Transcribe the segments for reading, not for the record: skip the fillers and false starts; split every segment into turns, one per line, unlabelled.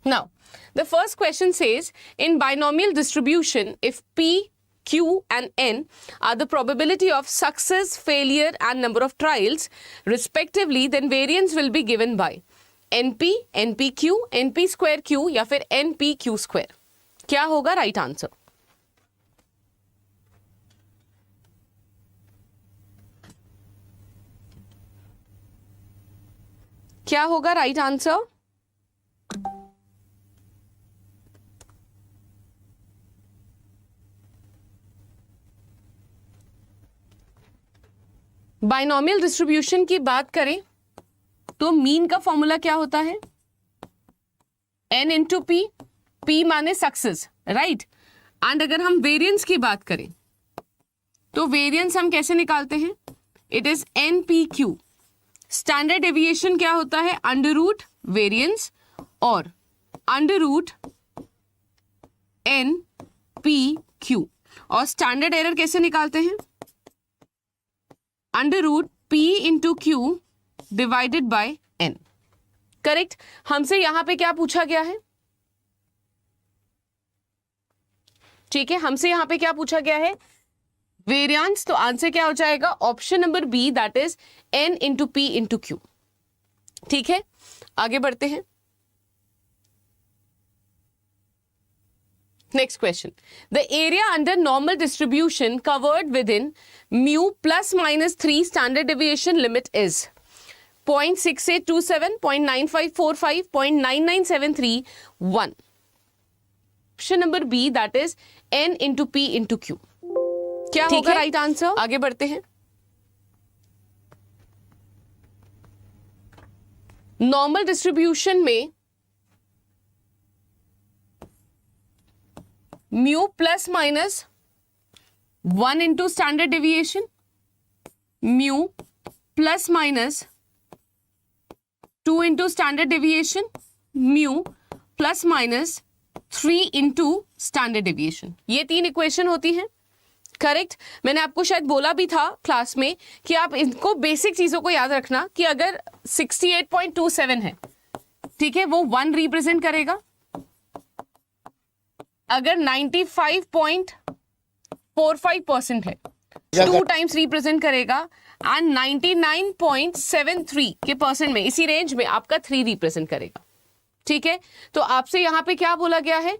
Now, the first question says, in binomial distribution, if P, Q and N are the probability of success, failure and number of trials respectively, then variance will be given by NP, NPQ, NP square Q या फिर NPQ square. क्या होगा right answer? क्या होगा right answer? Binomial distribution की बात करें तो मीन का फॉर्मूला क्या होता है? n इंटू पी, पी माने सक्सेस, राइट. एंड अगर हम वेरिएंस की बात करें तो वेरिएंस हम कैसे निकालते हैं? It is N P Q. Standard deviation क्या होता है? अंडर रूट वेरिएंस और under root N P Q. और स्टैंडर्ड एरर कैसे निकालते हैं? Under root P into Q divided by N. Correct. हमसे यहां पे क्या पूछा गया है? ठीक है, हमसे यहां पे क्या पूछा गया है? वेरिएंस. तो आंसर क्या हो जाएगा? Option number B, that is N into P into Q. ठीक है, आगे बढ़ते हैं. Next question. The area under normal distribution covered within mu plus minus 3 standard deviation limit is 0.6827, 0.9545, 0.9973, 1. Option number B, that is N into P into Q. क्या होगा right answer? आगे बढ़ते हैं. नॉर्मल डिस्ट्रीब्यूशन में mu plus minus 1 into standard deviation, mu plus minus 2 into standard deviation, mu plus minus 3 into standard deviation. ये 3 equation होती हैं. Correct. मैंने आपको शायद बोला भी था क्लास में कि आप इनको बेसिक चीजों को याद रखना कि अगर 68.27 है, ठीक है, वो 1 रिप्रेजेंट करेगा. अगर 95.45% है, 2 टाइम्स रिप्रेजेंट करेगा. एंड 99.73 के परसेंट में, इसी रेंज में आपका 3 रिप्रेजेंट करेगा. ठीक है, तो आपसे यहां पे क्या बोला गया है?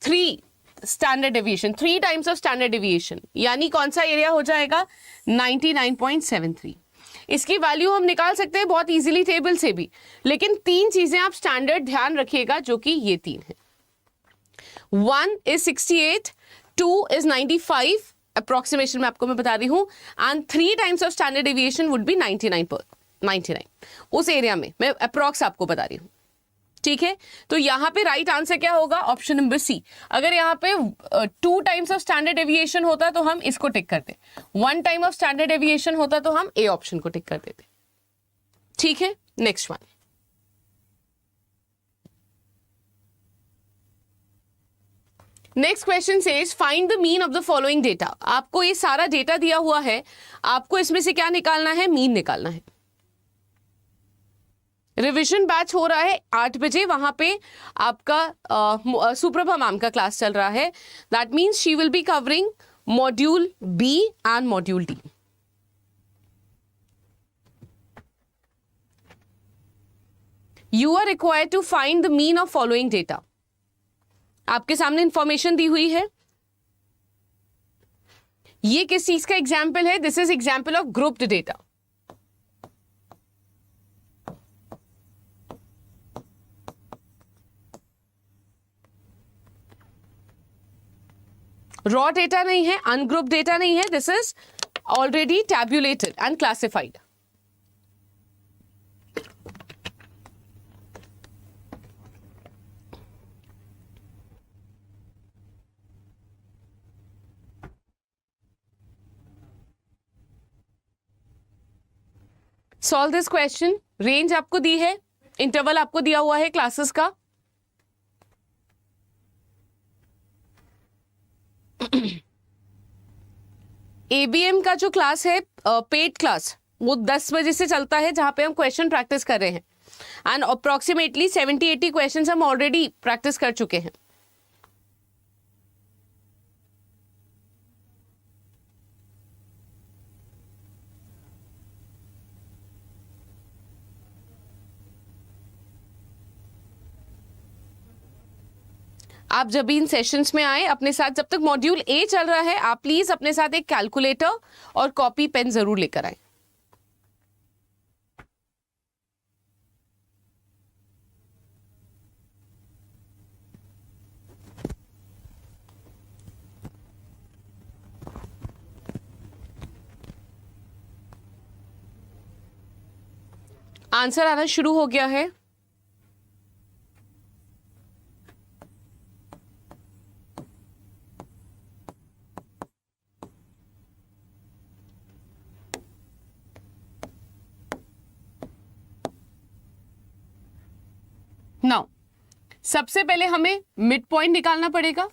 3 standard deviation, 3 times of standard deviation, यानी कौन सा एरिया हो जाएगा? 99.73. इसकी वैल्यू हम निकाल सकते हैं बहुत इजीली टेबल से भी, लेकिन 3 चीजें आप स्टैंडर्ड ध्यान रखिएगा, जो कि ये 3 है. 1 is 68, 2 is 95, अप्रोक्सीमेशन में आपको मैं बता रही हूं, and 3 times of standard deviation would be 99. उस एरिया में मैं अप्रोक्स आपको बता रही हूं. ठीक है, तो यहां पे राइट आंसर क्या होगा? Option number C. अगर यहां पे 2 टाइम्स ऑफ स्टैंडर्ड डेविएशन होता तो हम इसको टिक करते, 1 टाइम ऑफ स्टैंडर्ड डेविएशन होता तो हम ए ऑप्शन को टिक कर देते. ठीक है, next one. Next question says find the mean of the following data. आपको ये सारा डेटा दिया हुआ है, आपको इसमें से क्या निकालना है? मीन निकालना है. रिवीजन बैच हो रहा है 8 बजे, वहां पे आपका सुप्रभा मैम का क्लास चल रहा है. That means she will be covering module B and module D. You are required to find the mean of following data. आपके सामने इंफॉर्मेशन दी हुई है. ये किस चीज का एग्जाम्पल है? This is example of grouped data. Raw data नहीं है, अनग्रुप डेटा नहीं है. This is already tabulated and classified. Solve this question. Range आपको दी है, इंटरवल आपको दिया हुआ है क्लासेस का. एबीएम का जो क्लास है पेड क्लास, वो 10 बजे से चलता है, जहां पे हम क्वेश्चन प्रैक्टिस कर रहे हैं. एंड अप्रोक्सीमेटली 70-80 क्वेश्चंस हम ऑलरेडी प्रैक्टिस कर चुके हैं. आप जब भी इन सेशंस में आए अपने साथ, जब तक मॉड्यूल ए चल रहा है, आप प्लीज अपने साथ एक कैलकुलेटर और कॉपी पेन जरूर लेकर आए. आंसर आना शुरू हो गया है. नाउ सबसे पहले हमें मिड पॉइंट निकालना पड़ेगा.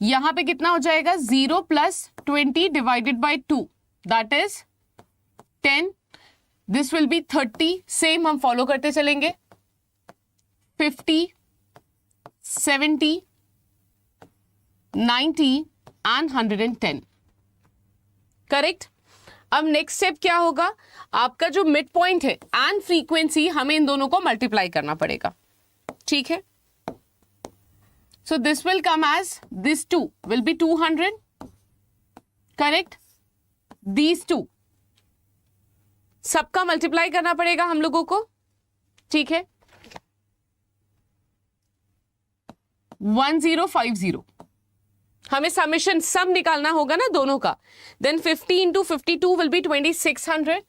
यहां पे कितना हो जाएगा, 0 + 20 divided by 2, that is 10. This will be 30. Same हम फॉलो करते चलेंगे. 50, 70, 90 एंड 110. करेक्ट. अब नेक्स्ट स्टेप क्या होगा, आपका जो मिड पॉइंट है एंड फ्रीक्वेंसी, हमें इन दोनों को मल्टीप्लाई करना पड़ेगा. ठीक है. So this will come as, this 2 will be 200. Correct. These 2 सबका मल्टीप्लाई करना पड़ेगा हम लोगों को. ठीक है. 1050. हमें समेशन सम निकालना होगा ना दोनों का. Then 50 × 52 will be 2600.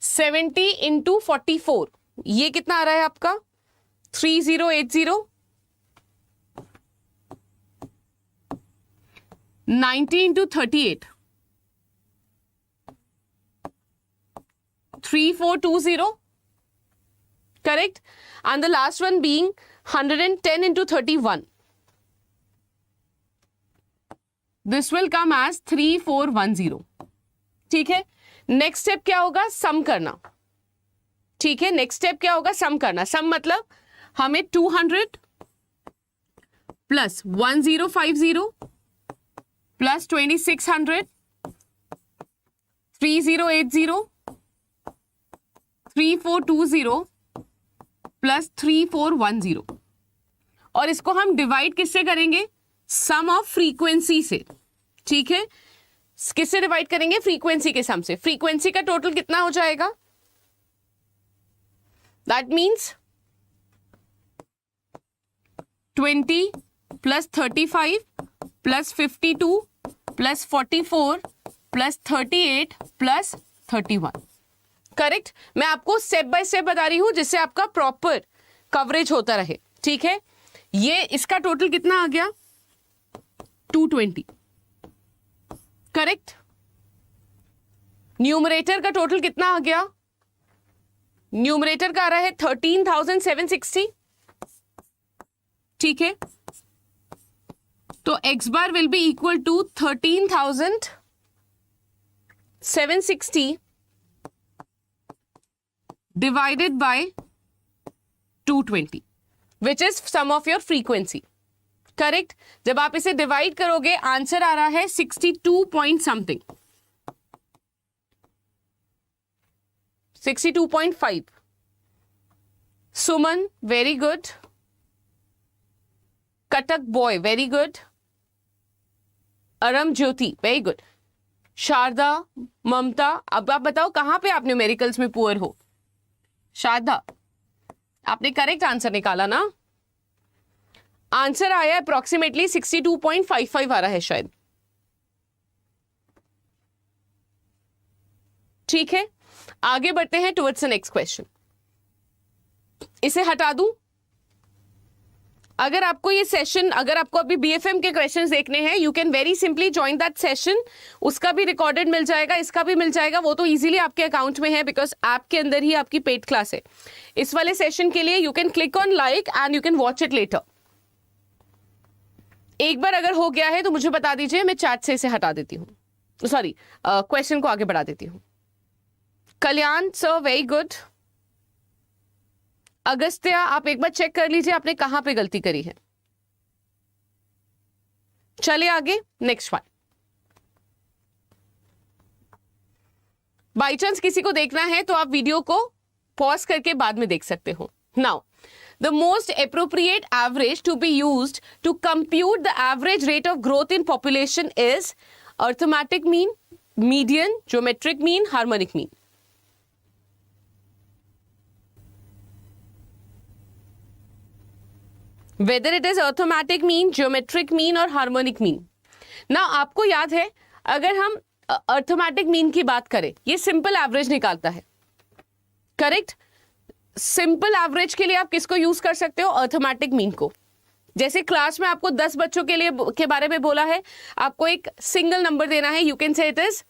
× 44, ये कितना आ रहा है आपका, 3080. 90 × 38, 3420. Correct. And the last one being 110 × 31. This will come as 3410. ठीक है. नेक्स्ट स्टेप क्या होगा, सम करना. ठीक है. नेक्स्ट स्टेप क्या होगा, सम करना. सम मतलब हमें 200 + 1050 + 2600 3080 3420 + 3410, और इसको हम डिवाइड किससे करेंगे, सम ऑफ फ्रीक्वेंसी से. ठीक है. किससे डिवाइड करेंगे, फ्रीक्वेंसी के सम से. फ्रीक्वेंसी का टोटल कितना हो जाएगा, दैट मीन्स 20 + 35 + 52 + 44 + 38 + 31. करेक्ट. मैं आपको स्टेप बाय स्टेप बता रही हूं जिससे आपका प्रॉपर कवरेज होता रहे. ठीक है. ये इसका टोटल कितना आ गया, 220. करेक्ट. न्यूमरेटर का टोटल कितना आ गया, न्यूमरेटर का आ रहा है 13,760. ठीक है. तो x bar will be equal to 13,760 divided by 220, which is sum of your frequency. Correct. जब आप इसे डिवाइड करोगे आंसर आ रहा है 62 point something, 62.5. Suman very good. कटक बॉय वेरी गुड. अरम ज्योति वेरी गुड. शारदा, ममता, अब आप बताओ कहां पे आप न्यूमेरिकल्स में पुअर हो. शारदा, आपने करेक्ट आंसर निकाला ना. आंसर आया अप्रोक्सीमेटली 62.55 आ रहा है शायद. ठीक है. आगे बढ़ते हैं टुवर्ड्स द नेक्स्ट क्वेश्चन. इसे हटा दूं. अगर आपको ये सेशन, अगर आपको अभी बीएफएम के क्वेश्चंस देखने हैं, you can very simply join that session. उसका भी रिकॉर्डेड मिल जाएगा, इसका भी मिल जाएगा. वो तो इजीली आपके अकाउंट में है बिकॉज ऐप के अंदर ही आपकी पेड क्लास है. इस वाले सेशन के लिए you can click on like and you can watch it later. एक बार अगर हो गया है तो मुझे बता दीजिए, मैं चैट से इसे हटा देती हूँ, सॉरी क्वेश्चन को आगे बढ़ा देती हूँ। कल्याण सर वेरी गुड। अगस्त्या आप एक बार चेक कर लीजिए आपने कहां पे गलती करी है। चलिए आगे, नेक्स्ट वन। बाई चांस किसी को देखना है तो आप वीडियो को पॉज करके बाद में देख सकते हो। Now the most appropriate average to be used to compute the average rate of growth in population is arithmetic mean, median, geometric mean, harmonic mean. whether it is arithmetic mean, geometric mean और harmonic mean। ना आपको याद है अगर हम arithmetic mean की बात करें, ये सिंपल एवरेज निकालता है, करेक्ट। सिंपल एवरेज के लिए आप किसको यूज कर सकते हो? अर्थमेटिक मीन को। जैसे क्लास में आपको 10 बच्चों के लिए के बारे में बोला है, आपको एक सिंगल नंबर देना है, you can say it is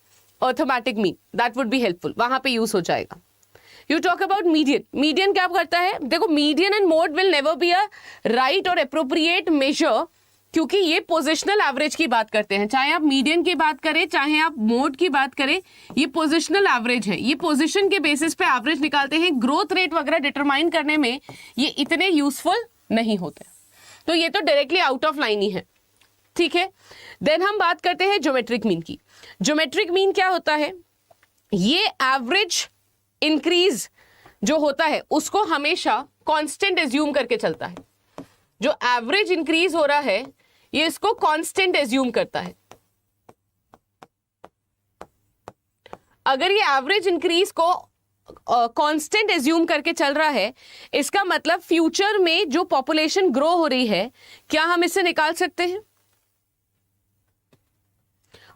arithmetic mean, that would be helpful, वहां पे यूज हो जाएगा। You talk about median. Median क्या करता है? देखो, median and mode will never be a right और अप्रोप्रिएट मेजर, क्योंकि ये पोजिशनल एवरेज की बात करते हैं। चाहे आप मीडियन की बात करें, चाहे आप मोड की बात करें, ये पोजिशनल एवरेज है। ये पोजिशन के बेसिस पे एवरेज निकालते हैं। ग्रोथ रेट वगैरह डिटरमाइन करने में ये इतने यूजफुल नहीं होते, तो ये तो डायरेक्टली आउट ऑफ लाइन ही है, ठीक है। देन हम बात करते हैं ज्योमेट्रिक मीन की। ज्योमेट्रिक मीन क्या होता है? ये एवरेज इंक्रीज जो होता है उसको हमेशा कांस्टेंट एज्यूम करके चलता है। जो एवरेज इंक्रीज हो रहा है ये इसको कांस्टेंट एज्यूम करता है। अगर ये एवरेज इंक्रीज को कांस्टेंट एज्यूम करके चल रहा है, इसका मतलब फ्यूचर में जो पॉपुलेशन ग्रो हो रही है, क्या हम इसे निकाल सकते हैं?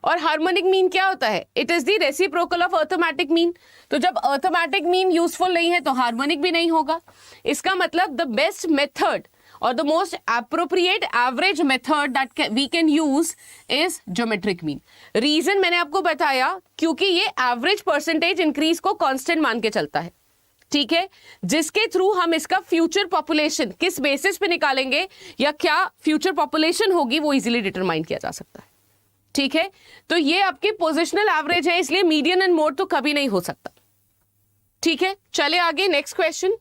और हार्मोनिक मीन क्या होता है? It is the reciprocal of arithmetic mean. तो जब अर्थमेटिक मीन यूजफुल नहीं है तो हार्मोनिक भी नहीं होगा। इसका मतलब the best method or the most appropriate average method that we can use is geometric mean। Reason मैंने आपको बताया, क्योंकि ये एवरेज परसेंटेज इंक्रीज को कांस्टेंट मान के चलता है, ठीक है, जिसके थ्रू हम इसका फ्यूचर पॉपुलेशन किस बेसिस पे निकालेंगे या क्या फ्यूचर पॉपुलेशन होगी वो इजीली डिटरमाइन किया जा सकता है, ठीक है। तो ये आपकी पोजिशनल एवरेज है, इसलिए मीडियन एंड मोड तो कभी नहीं हो सकता, ठीक है। चले आगे, next question.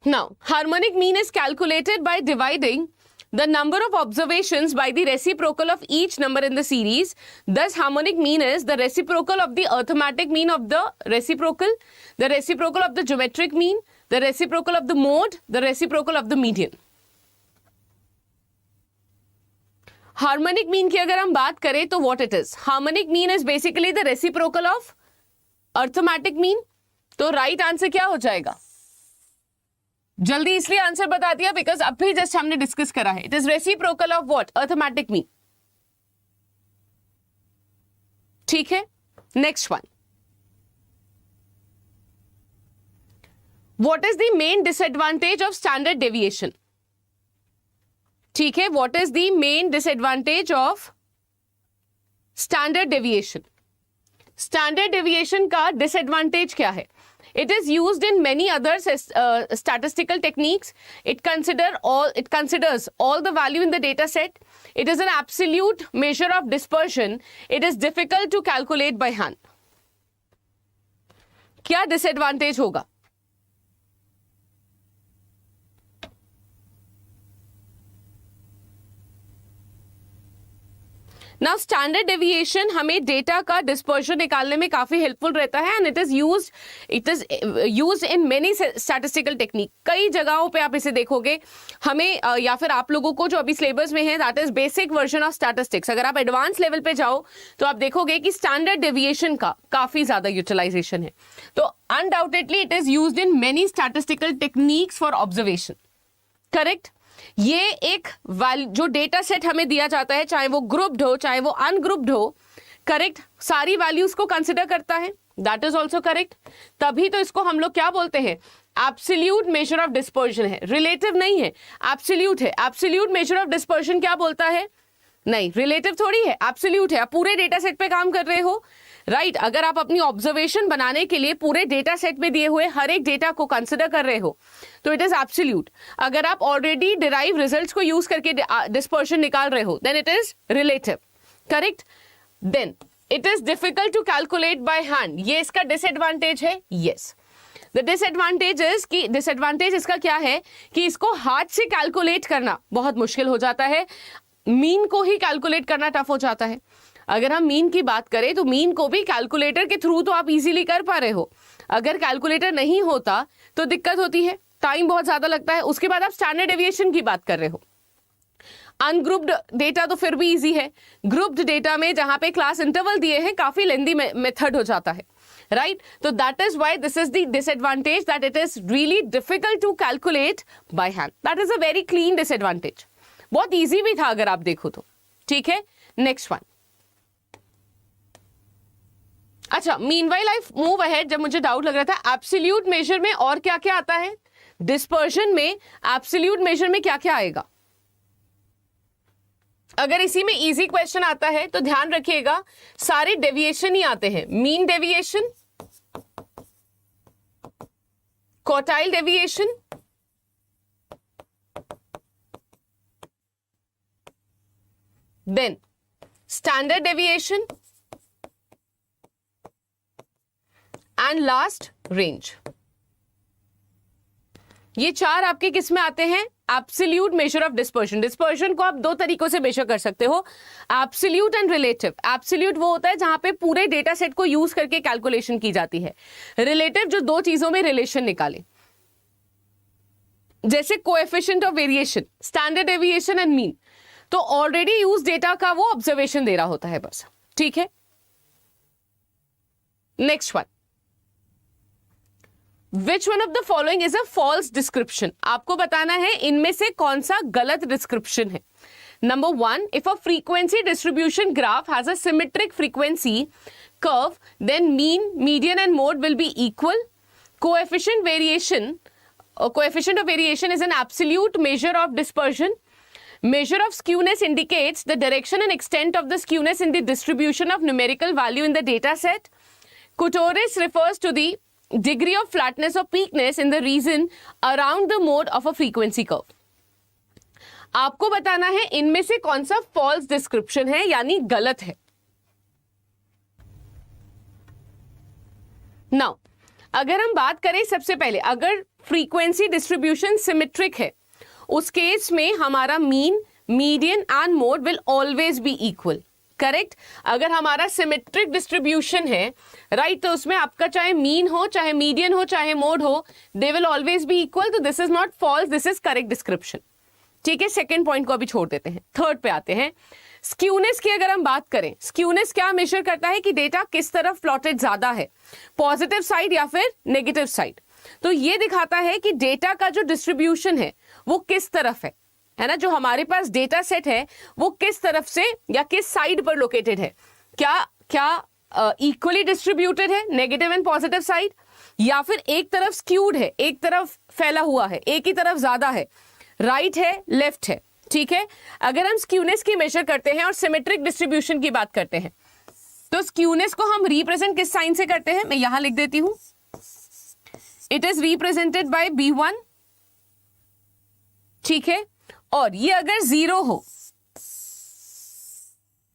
Now, harmonic mean is calculated by dividing the number of observations by the reciprocal of each number in the series. Thus, harmonic mean is the reciprocal of the arithmetic mean of the reciprocal of the geometric mean, the reciprocal of the mode, the reciprocal of the median. Harmonic mean की अगर हम बात करें तो what it is? Harmonic mean is basically the reciprocal of arithmetic mean. तो right answer क्या हो जाएगा? जल्दी इसलिए आंसर बता दिया बिकॉज अभी जस्ट हमने डिस्कस करा है। It is reciprocal of what? Arithmetic mean, ठीक है। Next one, what is the main disadvantage of standard deviation? ठीक है, what is the main disadvantage of standard deviation? Standard deviation का डिसएडवांटेज क्या है? It is used in many other statistical techniques. It considers all the value in the data set. It is an absolute measure of dispersion. It is difficult to calculate by hand. क्या disadvantage होगा? Now standard deviation हमें data का dispersion निकालने में काफी helpful रहता है and it is used in many statistical technique. कई जगहों पे आप इसे देखोगे। हमें या फिर आप लोगों को जो अभी सिलेबस में है that is basic version of statistics. अगर आप एडवांस लेवल पे जाओ तो आप देखोगे कि स्टैंडर्ड डेविएशन का काफी ज्यादा यूटिलाइजेशन है। तो undoubtedly it is used in many statistical techniques for observation, correct. ये एक जो डेटा सेट हमें दिया जाता है, चाहे वो ग्रुप्ड हो चाहे वो अनग्रुप्ड हो, करेक्ट, सारी वैल्यूज को कंसिडर करता है, दैट इज ऑल्सो करेक्ट। तभी तो इसको हम लोग क्या बोलते हैं? एब्सोल्यूट मेजर ऑफ डिस्पर्शन है, रिलेटिव नहीं है, एब्सोल्यूट है। एब्सोल्यूट मेजर ऑफ डिस्पर्शन क्या बोलता है? नहीं, रिलेटिव थोड़ी है, एब्सोल्यूट है। आप पूरे डेटा सेट पे काम कर रहे हो, राइट अगर आप अपनी ऑब्जर्वेशन बनाने के लिए पूरे डेटा सेट में दिए हुए हर एक डेटा को कंसिडर कर रहे हो तो इट इज एब्सोल्यूट. अगर आप ऑलरेडी डिराइव रिजल्ट्स को यूज करके डिस्पर्शन निकाल रहे हो then it is relative. Correct. Then it is difficult to calculate by hand. ये इसका डिसएडवांटेज है. यस द डिसएडवांटेज इज कि डिसएडवांटेज इसका क्या है कि इसको हाथ से कैलकुलेट करना बहुत मुश्किल हो जाता है. मीन को ही कैलकुलेट करना टफ हो जाता है. अगर हम मीन की बात करें तो मीन को भी कैलकुलेटर के थ्रू तो आप इजीली कर पा रहे हो. अगर कैलकुलेटर नहीं होता तो दिक्कत होती है, टाइम बहुत ज्यादा लगता है. उसके बाद आप स्टैंडर्ड डेविएशन की बात कर रहे हो. अनग्रुप्ड डेटा तो फिर भी इजी है. ग्रुप्ड डेटा में जहां पे क्लास इंटरवल दिए हैं काफी लेंदी मेथड हो जाता है. राइट तो that is why this is the disadvantage that it is really difficult to calculate by hand. That is a very clean disadvantage. बहुत इजी भी था अगर आप देखो तो. ठीक है. Next one. अच्छा मीनवाइल आई मूव अहेड. जब मुझे डाउट लग रहा था एब्सोल्यूट मेजर में और क्या क्या आता है, डिस्पर्शन में एब्सोल्यूट मेजर में क्या क्या आएगा. अगर इसी में इजी क्वेश्चन आता है तो ध्यान रखिएगा सारे डेविएशन ही आते हैं. Mean deviation, quartile deviation, then standard deviation and last range. ये चार आपके किस में आते हैं, absolute measure of dispersion. Dispersion को आप दो तरीकों से मेजर कर सकते हो, एब्सोल्यूट एंड रिलेटिव. एब्सोल्यूट वो होता है जहां पे पूरे डेटा सेट को यूज करके कैलकुलेशन की जाती है. रिलेटिव जो दो चीजों में रिलेशन निकाले, जैसे coefficient of variation, standard deviation and mean. तो ऑलरेडी यूज डेटा का वो ऑब्जर्वेशन दे रहा होता है बस. ठीक है. Next one. Which one of the following is a false description? आपको बताना है इनमें से कौन सा गलत डिस्क्रिप्शन है. Number 1, if a frequency distribution graph has a symmetric frequency curve, then mean, median and mode will be equal. Coefficient of variation is an absolute measure of dispersion. Measure of skewness indicates the direction and extent of the skewness in the distribution of numerical value in the data set. Kutoris refers to the degree of flatness or peakness in the region around the mode of a frequency curve. आपको बताना है इनमें से कौन सा false description है यानी गलत है. नाउ अगर हम बात करें सबसे पहले, अगर फ्रीक्वेंसी डिस्ट्रीब्यूशन सिमेट्रिक है उस केस में हमारा mean, median and mode will always be equal. Correct. अगर हमारा सिमेट्रिक डिस्ट्रीब्यूशन है राइट तो उसमें आपका चाहे मीन हो, चाहे मीडियन हो, चाहे मोड हो, they will always be equal. तो this is not false, this is correct description. ठीक है. सेकंड पॉइंट को अभी छोड़ देते हैं, थर्ड पे आते हैं. स्क्यूनेस की अगर हम बात करें, स्क्यूनेस क्या मेजर करता है कि डेटा किस तरफ प्लॉटेड ज्यादा है, पॉजिटिव साइड या फिर नेगेटिव साइड. तो ये दिखाता है कि डेटा का जो डिस्ट्रीब्यूशन है वो किस तरफ है ना. जो हमारे पास डेटा सेट है वो किस तरफ से या किस साइड पर लोकेटेड है. क्या इक्वली डिस्ट्रीब्यूटेड है, नेगेटिव एंड पॉजिटिव साइड, या फिर एक तरफ स्क्यूड है, एक तरफ फैला हुआ है, एक ही तरफ ज्यादा है, राइट है, लेफ्ट है. ठीक है. अगर हम स्क्यूनेस की मेजर करते हैं और सिमेट्रिक डिस्ट्रीब्यूशन की बात करते हैं तो स्क्यूनेस को हम रिप्रेजेंट किस साइन से करते हैं, मैं यहां लिख देती हूं. It is represented by B1. ठीक है. और ये अगर 0 हो,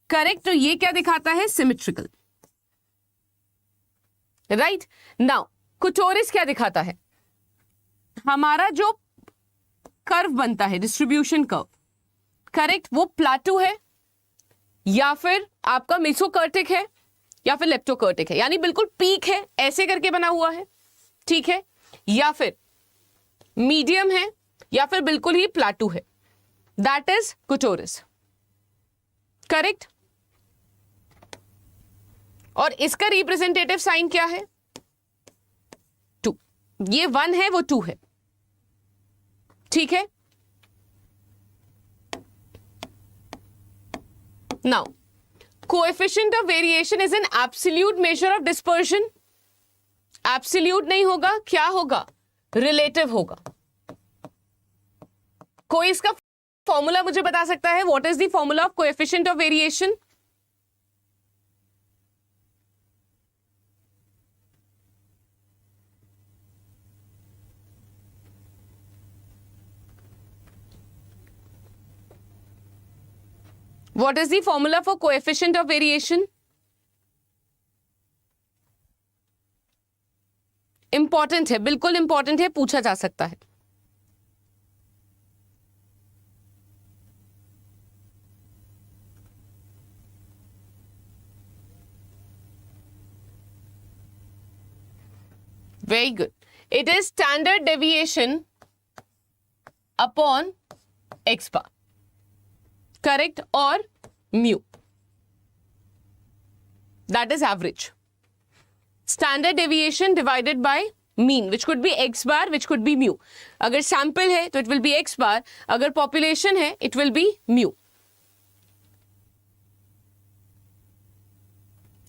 करेक्ट, तो ये क्या दिखाता है, सिमेट्रिकल. राइट. नाउ कुटोरिस क्या दिखाता है, हमारा जो कर्व बनता है डिस्ट्रीब्यूशन कर्व, करेक्ट, वो प्लाटू है या फिर आपका मेसोकर्टिक है या फिर लेप्टोकर्टिक है, यानी बिल्कुल पीक है ऐसे करके बना हुआ है. ठीक है. या फिर मीडियम है या फिर बिल्कुल ही प्लाटू है. That is kurtosis. करेक्ट. और इसका रिप्रेजेंटेटिव साइन क्या है, 2. ये 1 है, वो 2 है. ठीक है. Now coefficient of variation is an absolute measure of dispersion. Absolute नहीं होगा, क्या होगा, रिलेटिव होगा. कोई इसका फॉर्मूला मुझे बता सकता है, what is the formula of coefficient of variation? What is the formula for coefficient of variation? Important है, बिल्कुल इंपॉर्टेंट है, पूछा जा सकता है. Very good. It is standard deviation upon x bar. Correct? Or mu. That is average. Standard deviation divided by mean, which could be x bar, which could be mu. अगर sample है तो it will be x bar. अगर population है it will be mu.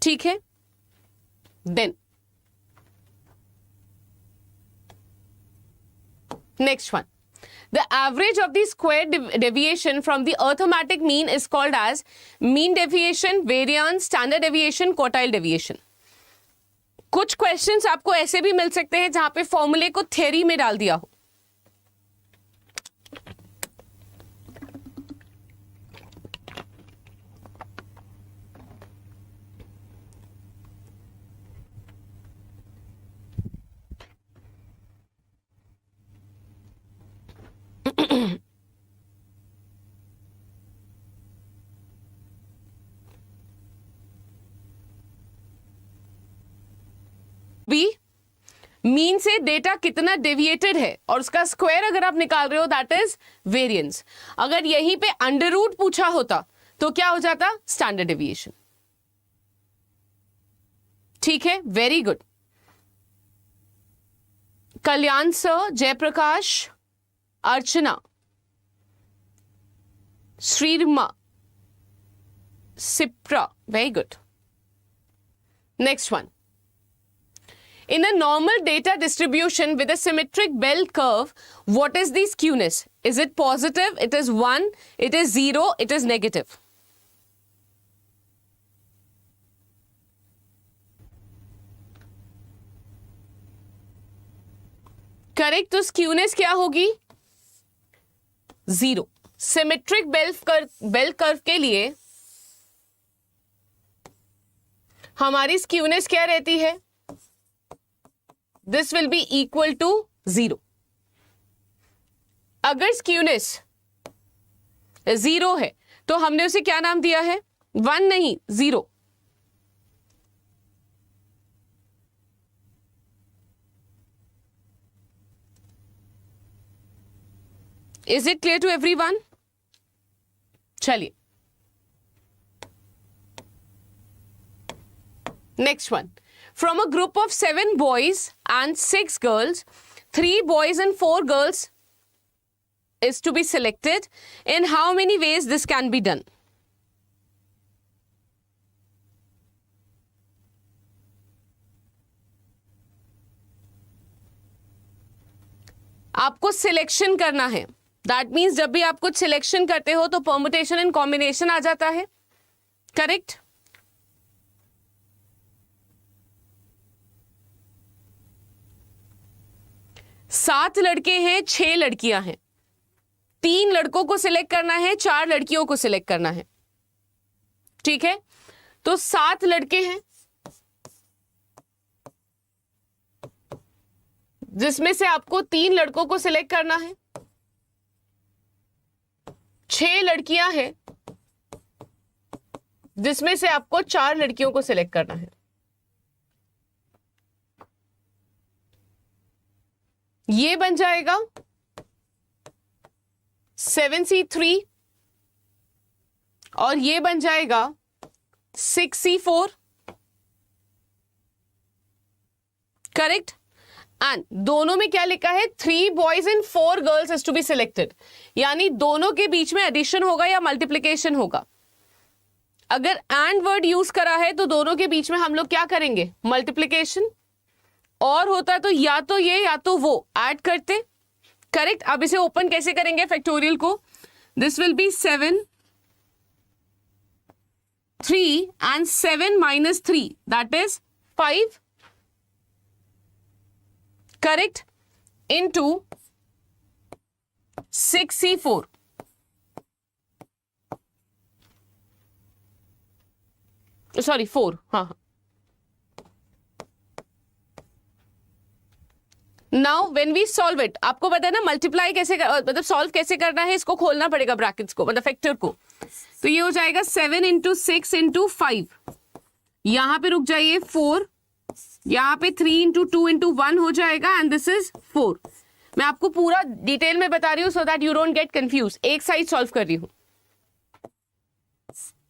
ठीक है? Then next one. The average of the square deviation from the arithmetic mean is called as mean deviation, variance, standard deviation, quartile deviation. कुछ questions आपको ऐसे भी मिल सकते हैं जहां पे फॉर्मूले को थ्योरी में डाल दिया हो. भी मीन से डेटा कितना डेविएटेड है और उसका स्क्वायर अगर आप निकाल रहे हो दैट इज वेरिएंस. अगर यहीं पे अंडर रूट पूछा होता तो क्या हो जाता? Standard deviation. ठीक है, very good. Kalyan sir, Jayaprakash, Archana, Shrirama, Sipra, very good. Next one. In a normal data distribution with a symmetric bell curve, what is the skewness? Is it positive? It is 1, it is 0, it is negative. Correct, तो skewness क्या होगी? 0. Symmetric bell curve के लिए हमारी skewness क्या रहती है? This will be equal to 0. अगर स्क्यूनेस 0 है तो हमने उसे क्या नाम दिया है? 1 नहीं, 0. Is it clear to everyone? चलिए next one. From a group of 7 boys and 6 girls, 3 boys and 4 girls is to be selected. In how many ways this can be done? आपको सिलेक्शन करना है. दैट मीन्स जब भी आप कुछ selection करते हो तो परमुटेशन एंड कॉम्बिनेशन आ जाता है. करेक्ट? सात लड़के हैं, 6 लड़कियां हैं. 3 लड़कों को सिलेक्ट करना है, 4 लड़कियों को सिलेक्ट करना है. ठीक है, तो 7 लड़के हैं जिसमें से आपको 3 लड़कों को सिलेक्ट करना है. 6 लड़कियां हैं जिसमें से आपको 4 लड़कियों को सिलेक्ट करना है. ये बन जाएगा 7C3 और ये बन जाएगा 6C4. करेक्ट? एंड दोनों में क्या लिखा है? 3 boys and 4 girls is to be selected. यानी दोनों के बीच में एडिशन होगा या मल्टीप्लीकेशन होगा. अगर एंड वर्ड यूज करा है तो दोनों के बीच में हम लोग क्या करेंगे? मल्टीप्लीकेशन. और होता तो या तो ये या तो वो ऐड करते. करेक्ट? अब इसे ओपन कैसे करेंगे फैक्टोरियल को? This will be 7 3 and 7 minus 3 that is 5. Correct? into 6C4. Sorry 4, हाँ। Now when we solve it, आपको पता है ना मल्टीप्लाई कैसे मतलब सॉल्व कैसे करना है, इसको खोलना पड़ेगा ब्रैकेट्स को, मतलब फैक्टर को। तो ये हो जाएगा 7 × 6 × 5, यहाँ पे रुक जाइए 4, यहाँ पे 3 × 2 × 1 हो जाएगा, एंड दिस इज 4। मैं आपको पूरा डिटेल में बता रही हूँ सो that you don't get confuse, एक साइड सॉल्व कर रही हूँ।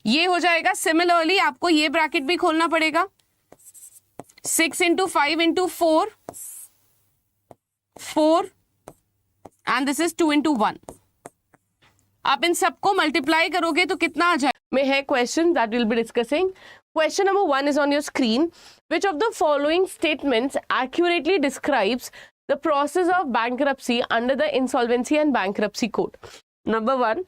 ये हो जाएगा। सिमिलरली आपको ये ब्रैकेट भी खोलना पड़ेगा, 6 × 5 × 4, 4 एंड दिस इज 2 × 1। आप इन सबको मल्टीप्लाई करोगे तो कितना आ जाए में है question that will be discussing. Question number 1 is on your screen. Which of the following statements accurately describes the process of bankruptcy under the Insolvency and Bankruptcy Code? Number 1,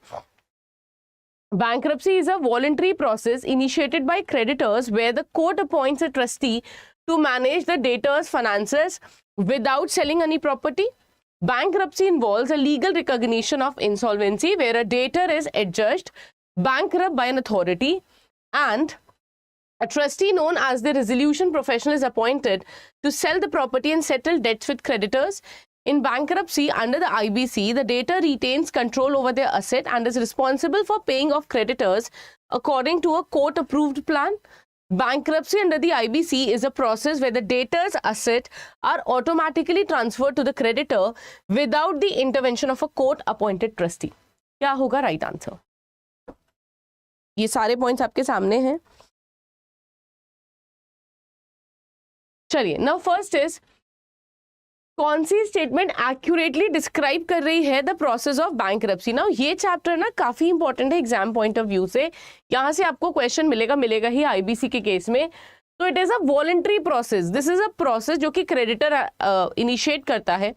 bankruptcy is a voluntary process initiated by creditors where the court appoints a trustee to manage the debtor's finances without selling any property. Bankruptcy involves a legal recognition of insolvency where a debtor is adjudged bankrupt by an authority and a trustee known as the resolution professional is appointed to sell the property and settle debts with creditors. In bankruptcy under the IBC, the debtor retains control over their asset and is responsible for paying off creditors according to a court-approved plan. Bankruptcy under the IBC is a process where the debtor's assets are automatically transferred to the creditor without the intervention of a court-appointed trustee. क्या होगा right answer? ये सारे points आपके सामने हैं। चलिए, now first is कौन सी statement accurately describe कर रही है the process of bankruptcy. Now ये चैप्टर ना काफी इंपॉर्टेंट है एग्जाम पॉइंट ऑफ व्यू से, यहाँ से आपको क्वेश्चन मिलेगा ही आईबीसी के केस में। तो it is a voluntary process, this is a process जो कि क्रेडिटर इनिशिएट करता है,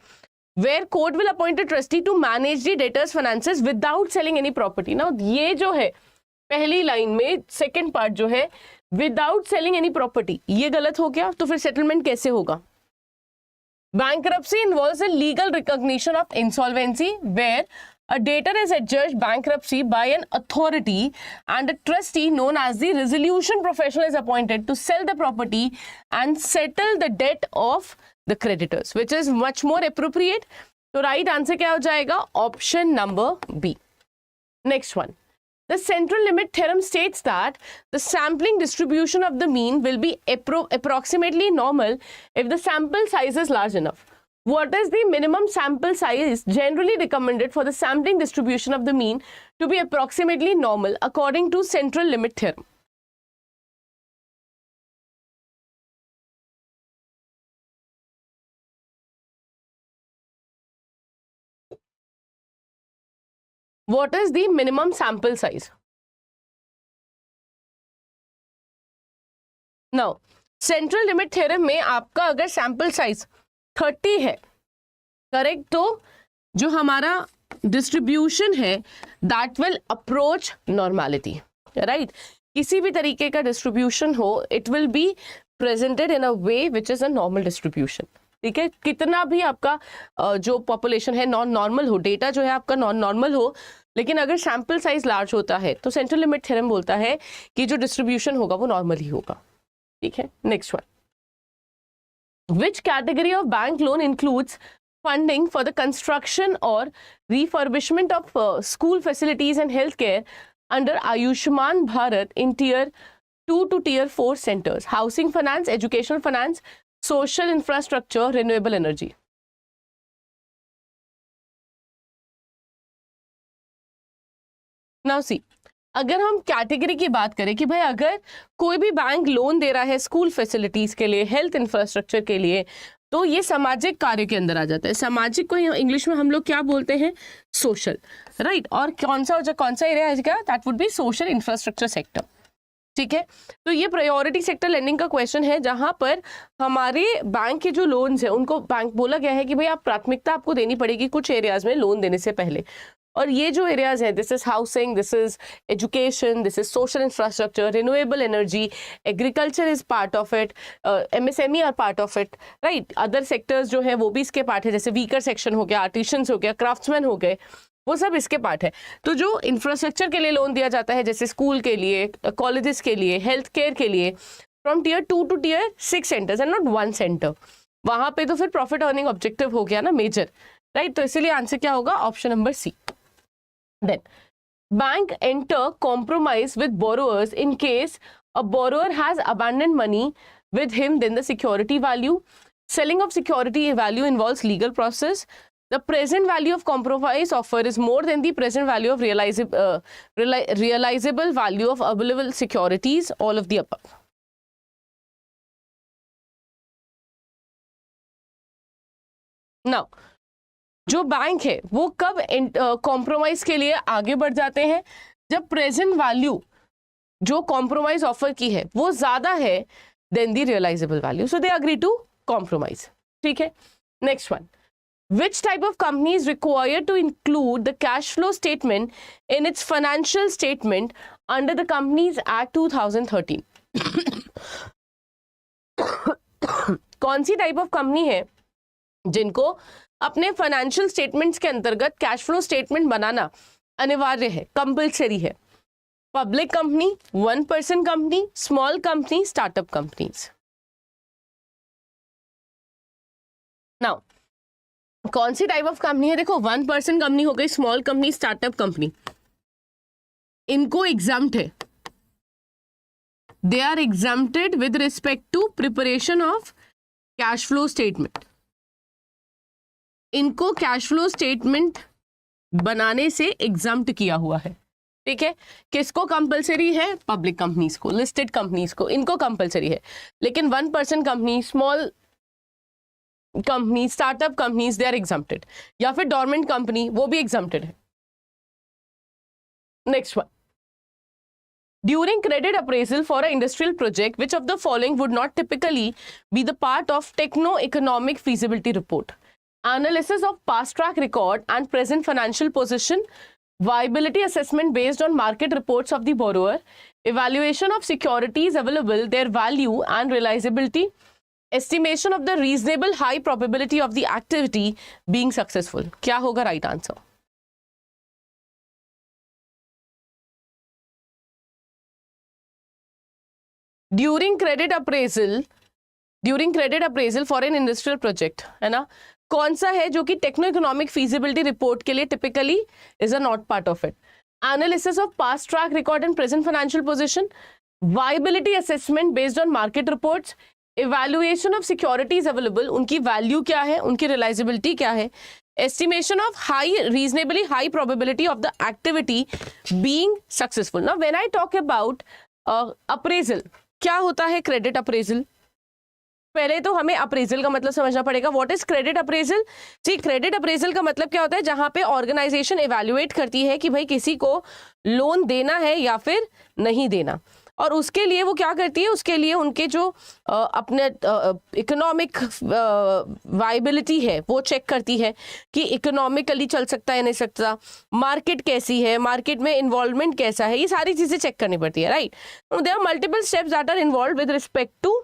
where court will appoint a trustee to manage the debtor's finances without selling any property. Now ये जो है पहली लाइन में सेकेंड पार्ट जो है विदाउट सेलिंग एनी प्रॉपर्टी, ये गलत हो गया, तो फिर सेटलमेंट कैसे होगा? Bankruptcy involves a legal recognition of insolvency where a debtor is adjudged bankruptcy by an authority and a trustee known as the resolution professional is appointed to sell the property and settle the debt of the creditors, which is much more appropriate. तो right answer क्या हो जाएगा? Option number B. Next one. The central limit theorem states that the sampling distribution of the mean will be approximately normal if the sample size is large enough. What is the minimum sample size generally recommended for the sampling distribution of the mean to be approximately normal according to central limit theorem? What is the minimum sample size? Now, central limit theorem में आपका अगर sample size 30 है, correct, तो जो हमारा distribution है that will approach normality, right? किसी भी तरीके का डिस्ट्रीब्यूशन हो, it will be presented in a way which is a normal distribution. ठीक है, कितना भी आपका जो पॉपुलेशन है नॉन नॉर्मल हो, डेटा जो है आपका नॉन नॉर्मल हो, लेकिन अगर सैंपल साइज लार्ज होता है तो सेंट्रल लिमिट थ्योरम बोलता है कि जो डिस्ट्रीब्यूशन होगा वो नॉर्मल ही होगा। ठीक है, next one, which category of bank loan includes funding for the construction और refurbishment of school facilities and health care under Ayushman Bharat in tier 2 to tier 4 centers, housing finance, educational finance, social infrastructure, renewable energy. Now see, अगर हम category की बात करें कि भाई अगर कोई भी बैंक लोन दे रहा है स्कूल फैसिलिटीज के लिए, हेल्थ इंफ्रास्ट्रक्चर के लिए, तो ये सामाजिक कार्य के अंदर आ जाता है। सामाजिक को इंग्लिश में हम लोग क्या बोलते हैं? Social, right. और कौन सा एरिया है इसका? That would B social infrastructure sector. ठीक है, तो ये प्रायोरिटी सेक्टर लेंडिंग का क्वेश्चन है, जहां पर हमारे बैंक के जो लोन्स है उनको बैंक बोला गया है कि भाई आप प्राथमिकता आपको देनी पड़ेगी कुछ एरियाज में लोन देने से पहले। और ये जो एरियाज है, this is housing, this is education, this is social infrastructure, renewable energy, agriculture is part of it, MSME are part of it, right. Other sectors जो है वो भी इसके पार्ट है, जैसे वीकर सेक्शन हो गया, आर्टिशंस हो गया, क्राफ्ट्समैन हो गए, वो सब इसके पार्ट है। तो जो इंफ्रास्ट्रक्चर के लिए लोन दिया जाता है, जैसे स्कूल के लिए, कॉलेजेस के लिए, हेल्थ केयर के लिए, from tier 2 to tier 6 centres and not 1 centre, वहां पे तो फिर प्रॉफिट अर्निंग ऑब्जेक्टिव हो गया ना मेजर, राइट। तो इसीलिए आंसर क्या होगा, option number C. Then bank enter compromise with borrowers in case a borrower has abandoned money with him, then the security value. Selling of security value involves legal process. The present value of compromise offer is more than the present value of realizable value of available securities, all of the above. Now, जो bank है वो कब compromise के लिए आगे बढ़ जाते हैं, जब प्रेजेंट वैल्यू जो कॉम्प्रोमाइज ऑफर की है वो ज्यादा है then the realizable value, so they agree to compromise. ठीक है, next one. Which type of company is required to include the cash flow statement in its financial statement under the Companies Act 2013? कौन सी type of company है जिनको अपने financial statements के अंतर्गत cash flow statement बनाना अनिवार्य है, कंपल्सरी है? Public company, 1% company, small company, startup companies. Now कौन सी टाइप ऑफ कंपनी है, देखो 1% कंपनी हो गई, स्मॉल कंपनी, स्टार्टअप कंपनी, इनको एग्जाम्प्ट है, they are exempted with respect to preparation of cash flow statement. इनको कैश फ्लो स्टेटमेंट बनाने से एग्जाम्प्ट किया हुआ है, ठीक है। किसको कंपलसरी है, पब्लिक कंपनीज को, लिस्टेड कंपनीज को, इनको कंपलसरी है। लेकिन 1% company, small company, startup companies, they are exempted, या फिर डोरमेंट कंपनी, वो भी एग्जम्प्टेड है। Next one, during credit appraisal for a industrial project which of the following would not typically be the part of techno economic feasibility report? Analysis of past track record and present financial position, viability assessment based on market reports of the borrower, evaluation of securities available, their value and realizability, estimation of the reasonable high probability of the activity being successful. क्या होगा right answer? During credit appraisal for an industrial project, है ना, कौन सा है जो कि techno economic feasibility report के लिए typically is a not part of it? Analysis of past track record and present financial position, viability assessment based on market reports, evaluation of securities available, उनकी वैल्यू क्या है, उनकी reliability क्या है, estimation of reasonably high probability of the activity being successful. Now when I talk about appraisal, क्या होता है credit appraisal? पहले तो हमें अप्रेजल का मतलब समझना पड़ेगा। What is credit appraisal? जी, क्रेडिट अप्रेजल का मतलब क्या होता है, जहां पे ऑर्गेनाइजेशन इवैल्यूएट करती है कि भाई किसी को लोन देना है या फिर नहीं देना, और उसके लिए वो क्या करती है, उसके लिए उनके जो अपने इकोनॉमिक वायबिलिटी है वो चेक करती है कि इकोनॉमिकली चल सकता है नहीं सकता, मार्केट कैसी है, मार्केट में इन्वॉल्वमेंट कैसा है, ये सारी चीजें चेक करनी पड़ती है, right. There are multiple steps that are involve with respect to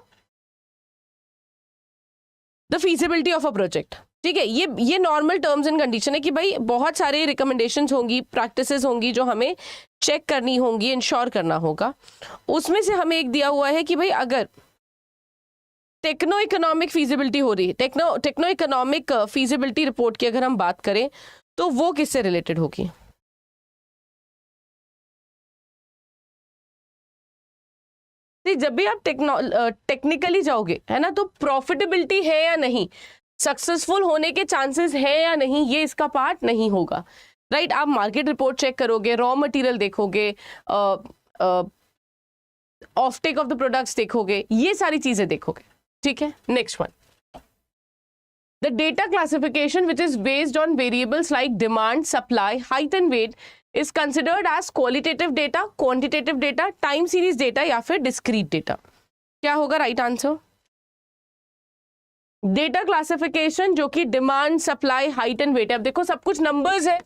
the feasibility of a project, ठीक है। ये नॉर्मल टर्म्स एंड कंडीशन है कि भाई बहुत सारे रिकमेंडेशंस होंगी, प्रैक्टिसेस होंगी जो हमें चेक करनी होंगी, इंश्योर करना होगा। उसमें से हमें एक दिया हुआ है कि भाई अगर टेक्नो इकोनॉमिक फीजिबिलिटी हो रही है, टेक्नो इकोनॉमिक फीजिबिलिटी रिपोर्ट की अगर हम बात करें तो वो किससे रिलेटेड होगी? जब भी आप टेक्निकली जाओगे, है ना, तो प्रॉफिटेबिलिटी है या नहीं, सक्सेसफुल होने के चांसेस है या नहीं, ये इसका पार्ट नहीं होगा, राइट। आप मार्केट रिपोर्ट चेक करोगे, रॉ मटेरियल देखोगे, ऑफटेक ऑफ द प्रोडक्ट्स देखोगे, ये सारी चीजें देखोगे, ठीक है। Next one, the data classification which is based on variables like demand, supply, height and weight is considered as qualitative data, quantitative data, time series data या फिर discrete data? क्या होगा राइट आंसर? डेटा क्लासिफिकेशन जो कि demand, supply, height and weight है। अब देखो सब कुछ नंबर्स है,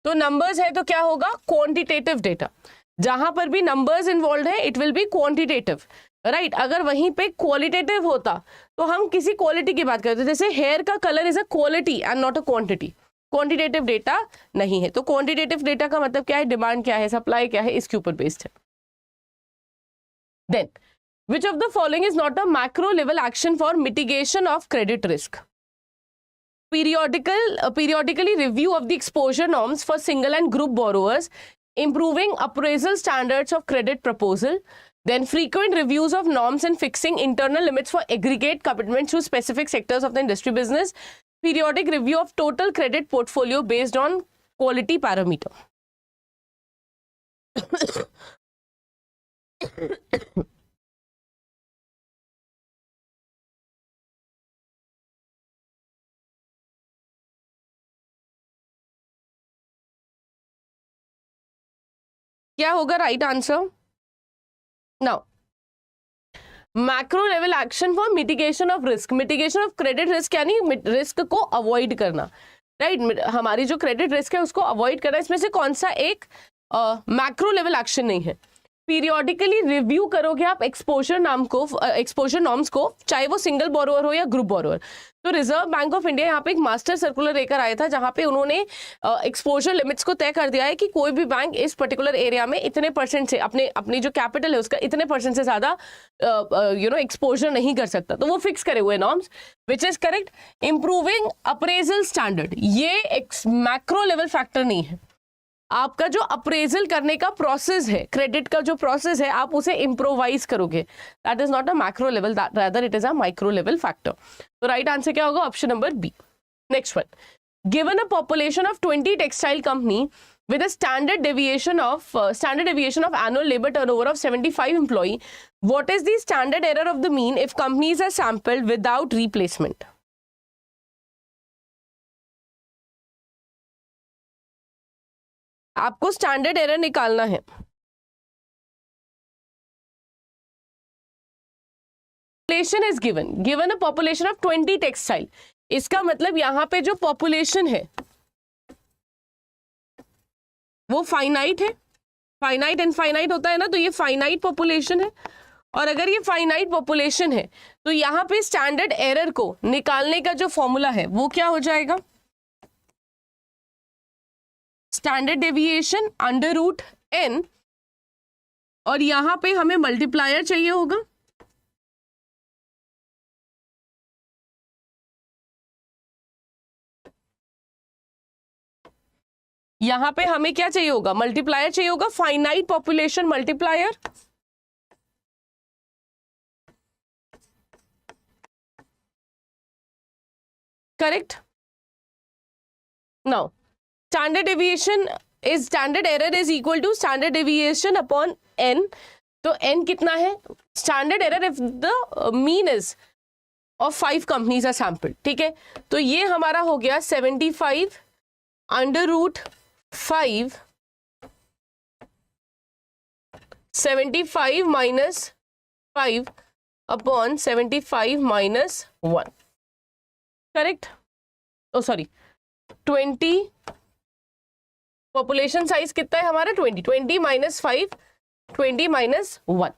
तो नंबर्स है तो क्या होगा, क्वांटिटेटिव डेटा। जहां पर भी नंबर्स इन्वॉल्व है it will B quantitative, right. अगर वहीं पे क्वालिटेटिव होता तो हम किसी क्वालिटी की बात करते, जैसे हेयर का colour is a quality and not a quantity. Quantitative data नहीं है। तो क्वांटिटेटिव डेटा का मतलब क्या है, डिमांड क्या है, सप्लाई क्या है, इसके ऊपर बेस्ड है। Then which of the following is not a macro level action for mitigation of credit risk? Periodically review of the exposure norms for single and group borrowers, improving appraisal standards of credit proposal, then frequent reviews of norms and fixing internal limits for aggregate commitments to specific sectors of the industry business, periodic review of total credit portfolio based on quality parameter. क्या होगा right answer? Now macro level action for mitigation of risk, mitigation of credit risk यानी risk को avoid करना, right हमारी जो credit risk है उसको avoid करना। इसमें से कौन सा एक मैक्रो लेवल एक्शन नहीं है? पीरियोडिकली रिव्यू करोगे आप एक्सपोजर नॉर्म्स को, चाहे वो सिंगल बोरोवर हो या ग्रुप बोरोवर। तो रिजर्व बैंक ऑफ इंडिया यहाँ पे एक मास्टर सर्कुलर लेकर आया था जहाँ पे उन्होंने एक्सपोजर लिमिट्स को तय कर दिया है कि कोई भी बैंक इस पर्टिकुलर एरिया में इतने परसेंट से अपनी जो कैपिटल है उसका इतने परसेंट से ज्यादा एक्सपोजर नहीं कर सकता। तो वो फिक्स करे हुए norms, which is correct. Improving appraisal standard, ये एक मैक्रो लेवल फैक्टर नहीं है। आपका जो अप्रेजल करने का प्रोसेस है, क्रेडिट का जो प्रोसेस है, आप उसे इम्प्रोवाइज करोगे, that is not a macro level, rather it is a micro level factor. तो राइट आंसर क्या होगा? Option number B. Next one, given a population of 20 textile company with a standard deviation of annual labor turnover of 75 employee, what is the standard error of the mean if companies are sampled without replacement? आपको standard error निकालना है। Population is given a population of 20 textile, इसका मतलब यहां पे जो population है वो फाइनाइट है, फाइनाइट इनफाइनाइट होता है ना, तो ये फाइनाइट पॉपुलेशन है। और अगर ये फाइनाइट पॉपुलेशन है तो यहां पे स्टैंडर्ड एरर को निकालने का जो फॉर्मूला है वो क्या हो जाएगा? Standard deviation under root n, और यहां पे हमें मल्टीप्लायर चाहिए होगा, यहां पे हमें क्या चाहिए होगा? मल्टीप्लायर चाहिए होगा, finite population multiplier. Correct. Now standard error is equal to standard deviation upon n। तो n कितना है? Standard error if the mean is of 5 companies are sampled, ठीक है। तो ये हमारा हो गया 75 under root 5, 75 minus 5 upon 75 minus 1, correct. Oh sorry 20, population size कितना है हमारा? 20 minus 5, 20 minus 1।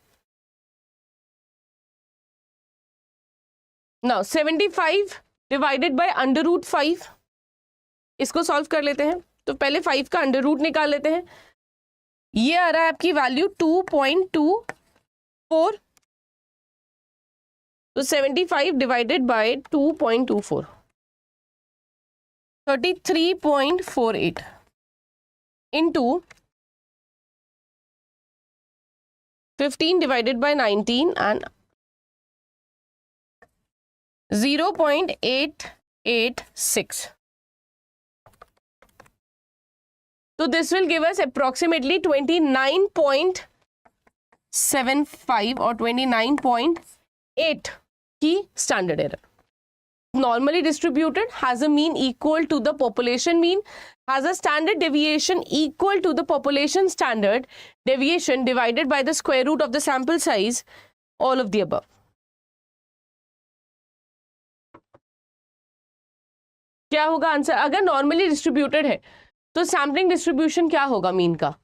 Now 75 divided by under root 5, इसको सॉल्व कर लेते हैं। तो पहले 5 का अंडर रूट निकाल लेते हैं। ये आ रहा है आपकी वैल्यू 2.24, तो 75 divided bye 2.24, 33.48 into 15 divided by 19 and 0.886. So this will give us approximately 29.75 or 29.8 की standard error. Normally distributed, has a mean equal to the population mean, has a standard deviation equal to the population standard deviation divided by the square root of the sample size, all of the above. क्या होगा answer? अगर normally distributed है तो sampling distribution क्या होगा? Mean का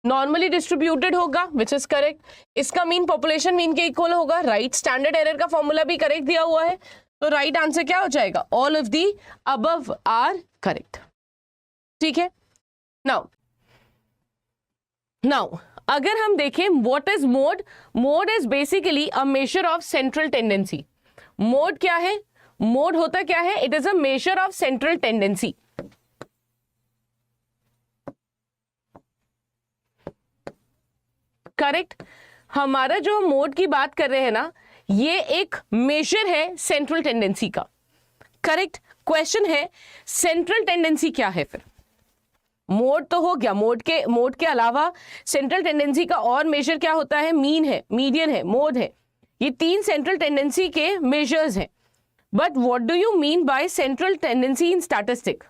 normally distributed होगा, which is correct. इसका मीन पॉपुलेशन मीन के इक्वल होगा, राइट। स्टैंडर्ड एरर का फॉर्मूला भी करेक्ट दिया हुआ है, तो राइट आंसर क्या हो जाएगा? All of the above are correct. ठीक है। नाउ अगर हम देखें what is mode, mode is basically a measure of central tendency. Mode क्या है? मोड होता क्या है? It is a measure of central tendency. Correct. हमारा जो मोड की बात कर रहे हैं ना, ये एक मेजर है सेंट्रल टेंडेंसी का। करेक्ट। क्वेश्चन है सेंट्रल टेंडेंसी क्या है? फिर मोड तो हो गया, मोड के अलावा सेंट्रल टेंडेंसी का और मेजर क्या होता है? मीन है, मीडियन है, मोड है। ये तीन सेंट्रल टेंडेंसी के मेजर्स हैं। But what do you mean by central tendency in statistic?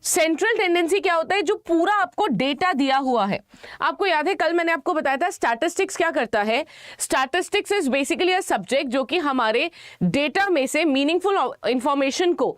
Central tendency क्या होता है? जो पूरा आपको डेटा दिया हुआ है। आपको याद है कल मैंने आपको बताया था स्टैटिस्टिक्स क्या करता है? Statistics is basically a subject जो कि हमारे डेटा में से मीनिंगफुल इंफॉर्मेशन को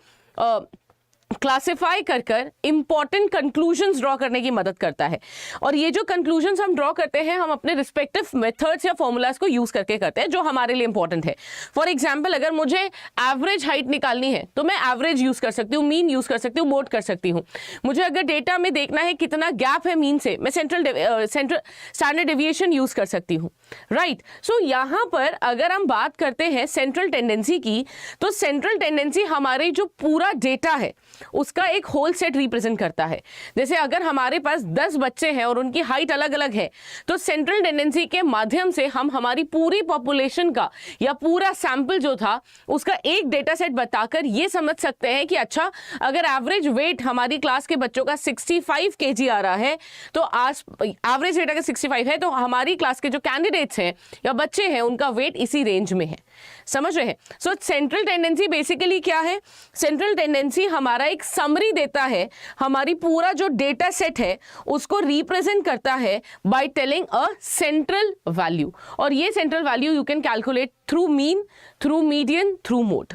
क्लासिफाई कर इंपॉर्टेंट कंक्लूजन्स ड्रॉ करने की मदद करता है। और ये जो कंक्लूजन्स हम ड्रॉ करते हैं, हम अपने रिस्पेक्टिव मेथड्स या फॉर्मूलाज को यूज करके करते हैं जो हमारे लिए इंपॉर्टेंट है। फॉर एग्जांपल, अगर मुझे एवरेज हाइट निकालनी है तो मैं एवरेज यूज कर सकती हूँ, मीन यूज कर सकती हूँ, मोड कर सकती हूँ। मुझे अगर डेटा में देखना है कितना गैप है मीन से, मैं सेंट्रल स्टैंडर्ड डेविएशन यूज कर सकती हूँ। राइट। सो यहाँ पर अगर हम बात करते हैं सेंट्रल टेंडेंसी की, तो सेंट्रल टेंडेंसी हमारे जो पूरा डेटा है उसका एक होल सेट रिप्रेजेंट करता है। जैसे अगर हमारे पास 10 बच्चे हैं और उनकी हाइट अलग अलग है, तो सेंट्रल टेंडेंसी के माध्यम से हम हमारी पूरी पॉपुलेशन का या पूरा सैंपल जो था उसका एक डेटा सेट बताकर ये समझ सकते हैं कि अच्छा, अगर एवरेज वेट हमारी क्लास के बच्चों का 65 kg आ रहा है, तो आज एवरेज वेट अगर 65 है तो हमारी क्लास के जो कैंडिडेट्स हैं या बच्चे हैं उनका वेट इसी रेंज में है। समझ रहे हैं? सो सेंट्रल टेंडेंसी बेसिकली क्या है? सेंट्रल टेंडेंसी हमारा एक समरी देता है, हमारी पूरा जो डेटा सेट है उसको रिप्रेजेंट करता है by telling a central value. और ये central value you can calculate through mean, through median, through mode.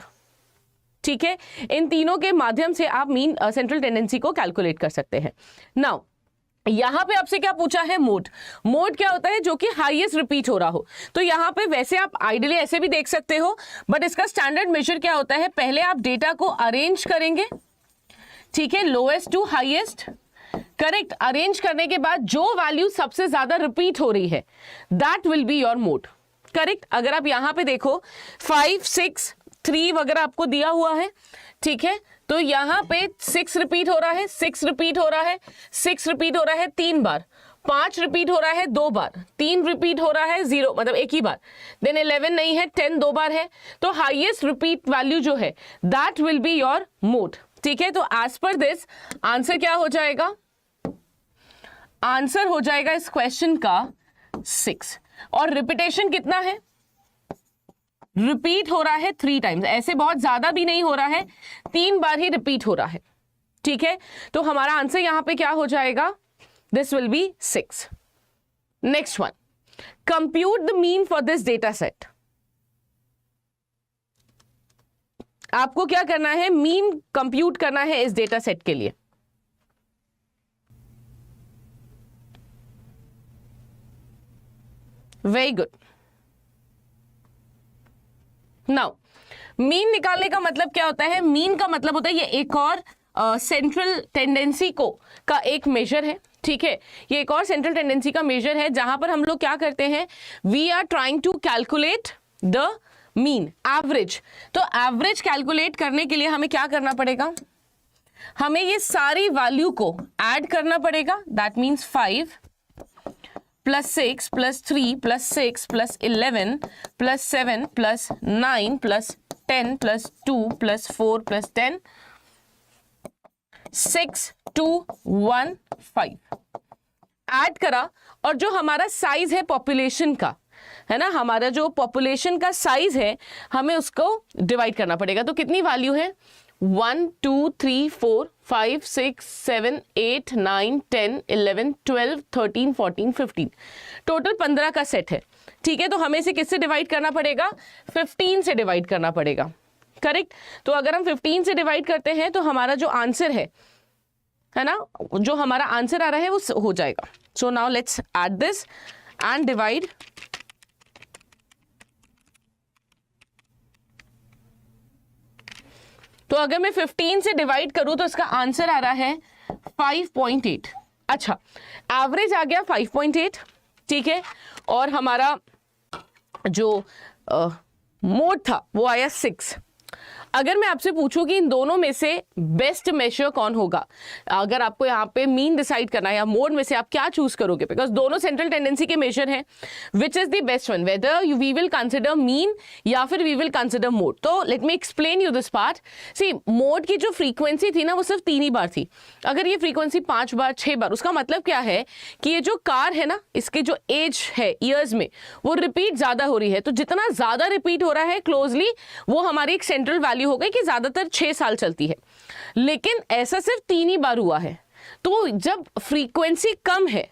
ठीक है, इन तीनों के माध्यम से आप मीन सेंट्रल टेंडेंसी को कैलकुलेट कर सकते हैं। नाउ यहां पे आपसे क्या पूछा है? मोड। मोड क्या होता है? जो कि हाईएस्ट रिपीट हो रहा हो। तो यहां पे वैसे आप आइडियली ऐसे भी देख सकते हो, बट इसका स्टैंडर्ड मेजर क्या होता है? पहले आप डेटा को अरेंज करेंगे, ठीक है, lowest to highest. Correct. Arrange करने के बाद जो वैल्यू सबसे ज्यादा रिपीट हो रही है that will be your mode. Correct. अगर आप यहां पे देखो 5, 6, 3 वगैरह आपको दिया हुआ है, ठीक है, तो यहां पे 6 रिपीट हो रहा है, 6 रिपीट हो रहा है, 6 रिपीट हो रहा है 3 बार, 5 रिपीट हो रहा है 2 बार, 3 रिपीट हो रहा है 0 मतलब एक ही बार, देन 11 नहीं है, 10 2 बार है। तो हाईएस्ट रिपीट वैल्यू जो है that will be your mode. ठीक है, तो एज पर दिस आंसर क्या हो जाएगा? आंसर हो जाएगा इस क्वेश्चन का 6। और रिपीटेशन कितना है? रिपीट हो रहा है 3 टाइम्स, ऐसे बहुत ज्यादा भी नहीं हो रहा है, 3 बार ही रिपीट हो रहा है। ठीक है, तो हमारा आंसर यहां पे क्या हो जाएगा? This will B 6। Next one, compute the mean for this data set. आपको क्या करना है? मीन कंप्यूट करना है इस डेटा सेट के लिए। Very good. नाउ मीन निकालने का मतलब क्या होता है? मीन का मतलब होता है ये एक और सेंट्रल टेंडेंसी को का एक मेजर है। ठीक है, ये एक और सेंट्रल टेंडेंसी का मेजर है जहां पर हम लोग क्या करते हैं? We are trying to calculate the mean, average. तो एवरेज कैलकुलेट करने के लिए हमें क्या करना पड़ेगा? हमें ये सारी वैल्यू को ऐड करना पड़ेगा। That means 5 plus 6 plus 3 plus 6 plus 11 plus 7 plus 9 plus 10 plus 2 plus 4 plus 10, 6 2 1 5 add करा। और जो हमारा साइज है पॉपुलेशन का, है ना, हमारा जो पॉपुलेशन का साइज है हमें उसको डिवाइड करना पड़ेगा। तो कितनी वैल्यू है? 1 2 3 4 5 6 7 8 9 10 11 12 13 14 15, टोटल 15 का सेट है। ठीक है, तो हमें इसे किससे डिवाइड करना पड़ेगा? 15 से डिवाइड करना पड़ेगा। करेक्ट। तो अगर हम 15 से डिवाइड करते हैं तो हमारा जो आंसर है ना, जो हमारा आंसर आ रहा है वो हो जाएगा। So now let's add this and divide तो अगर मैं 15 से डिवाइड करूं तो इसका आंसर आ रहा है 5.8। अच्छा, एवरेज आ गया 5.8, ठीक है, और हमारा जो मोड था वो आया 6। अगर मैं आपसे पूछूं कि इन दोनों में से बेस्ट मेजर कौन होगा, अगर आपको यहाँ पे मीन डिसाइड करना है या मोड में से आप क्या चूज करोगे, बिकॉज दोनों सेंट्रल टेंडेंसी के मेजर हैं, which is the best one, whether we will consider mean या फिर वी विल कंसिडर मोड। तो let me explain you this part. See, mode की जो फ्रीक्वेंसी थी ना वो सिर्फ 3 ही बार थी। अगर ये फ्रीक्वेंसी 5 बार 6 बार, उसका मतलब क्या है कि ये जो कार है ना, इसके जो एज है ईयर्स में, वो रिपीट ज्यादा हो रही है। तो जितना ज्यादा रिपीट हो रहा है क्लोजली, वो हमारी एक सेंट्रल वैल्यू हो गई कि ज्यादातर 6 साल चलती है। लेकिन ऐसा सिर्फ 3 ही बार हुआ है। तो जब फ्रीक्वेंसी कम है,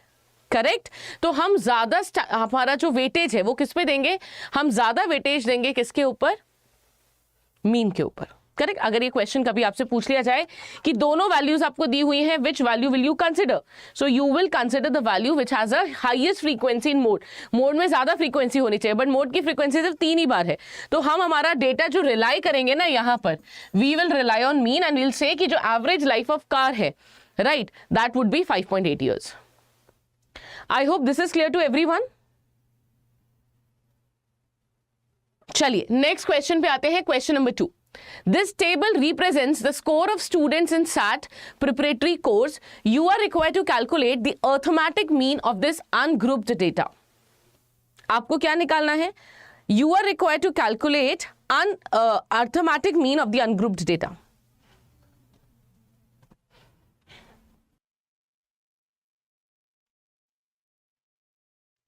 करेक्ट, तो हम ज्यादा हमारा जो वेटेज है वो किस पे देंगे, हम ज्यादा वेटेज देंगे किसके ऊपर, मीन के ऊपर, करेक्ट। अगर ये क्वेश्चन कभी आपसे पूछ लिया जाए कि दोनों वैल्यूज आपको दी हुई हैं, which value will you consider, so you will consider the value which has a highest frequency in mode. Mode में ज्यादा फ्रीक्वेंसी होनी चाहिए, बट मोड की फ्रीक्वेंसी सिर्फ 3 ही बार है। तो हम हमारा डेटा जो रिलाई करेंगे ना यहाँ पर, we will rely on mean and will say कि जो एवरेज लाइफ ऑफ कार है, right, that would be 5.8 years. I hope this is clear to everyone. चलिए नेक्स्ट क्वेश्चन पे आते हैं, question number 2। This table represents the score of students in SAT preparatory course. You are required to calculate the arithmetic mean of this ungrouped data. आपको क्या निकालना है? You are required to calculate arithmetic mean of the ungrouped data.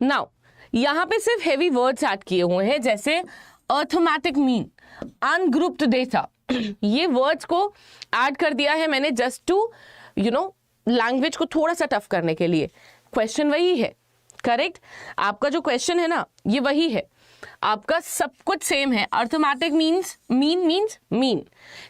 Now, यहां पे सिर्फ heavy words add किए हुए हैं, जैसे अर्थमेटिक मीन, अनग्रुप्ड डेटा, ये वर्ड्स को ऐड कर दिया है मैंने जस्ट टू लैंग्वेज को थोड़ा सा टफ करने के लिए। क्वेश्चन वही है, करेक्ट, आपका जो क्वेश्चन है ना ये वही है, आपका सब कुछ सेम है। अर्थमेटिक मीन्स मीन,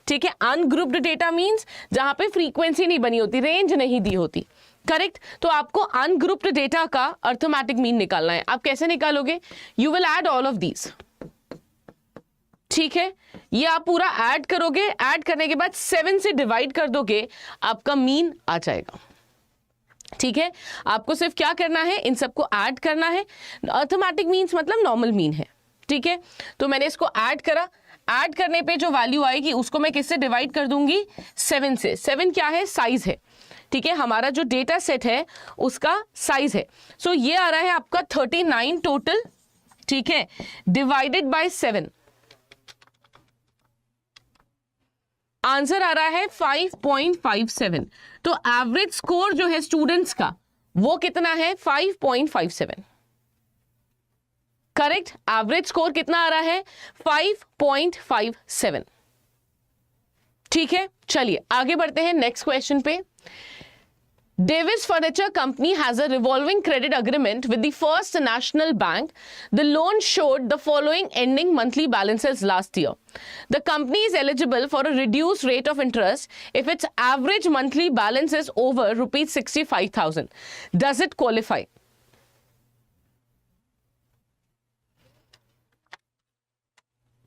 ठीक है। अनग्रुप्ड डेटा मीन्स जहां पे फ्रीक्वेंसी नहीं बनी होती, रेंज नहीं दी होती, करेक्ट। तो आपको अनग्रुप्ड डेटा का अर्थमेटिक मीन निकालना है। आप कैसे निकालोगे? You will add all of these, ठीक है, ये आप पूरा ऐड करोगे, ऐड करने के बाद 7 से डिवाइड कर दोगे, आपका मीन आ जाएगा, ठीक है। आपको सिर्फ क्या करना है, इन सबको ऐड करना है। अर्थमेटिक मीन्स मतलब नॉर्मल मीन है, ठीक है। तो मैंने इसको ऐड करा, ऐड करने पे जो वैल्यू आएगी उसको मैं किससे डिवाइड कर दूंगी, 7 से। 7 क्या है, साइज है, ठीक है, हमारा जो डेटा सेट है उसका साइज है। सो ये आ रहा है आपका 39 टोटल, ठीक है, डिवाइडेड बाय 7, आंसर आ रहा है 5.57। तो एवरेज स्कोर जो है स्टूडेंट्स का वो कितना है, 5.57, करेक्ट। एवरेज स्कोर कितना आ रहा है, 5.57, ठीक है। चलिए आगे बढ़ते हैं नेक्स्ट क्वेश्चन पे। Davis Furniture Company has a revolving credit agreement with the First National Bank. The loan showed the following ending monthly balances last year. The company is eligible for a reduced rate of interest if its average monthly balance is over rupees 65,000. Does it qualify?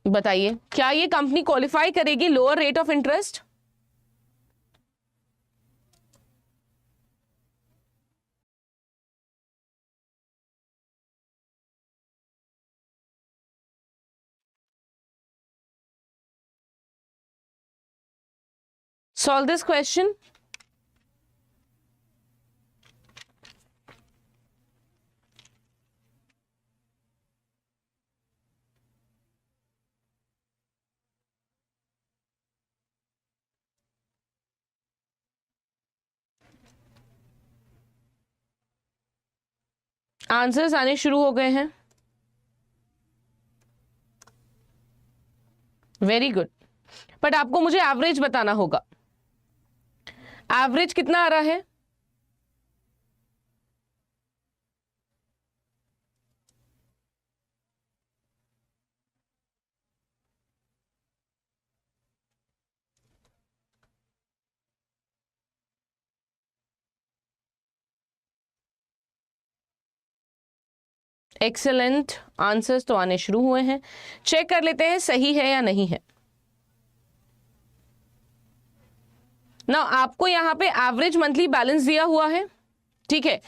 बताइए, क्या ये company qualify करेगी lower rate of interest? Solve this question. Answers आने शुरू हो गए हैं, very good. But आपको मुझे एवरेज बताना होगा, एवरेज कितना आ रहा है? एक्सेलेंट, आंसर्स तो आने शुरू हुए हैं। चेक कर लेते हैं सही है या नहीं है। ना आपको यहाँ पे एवरेज मंथली बैलेंस दिया हुआ है, ठीक है,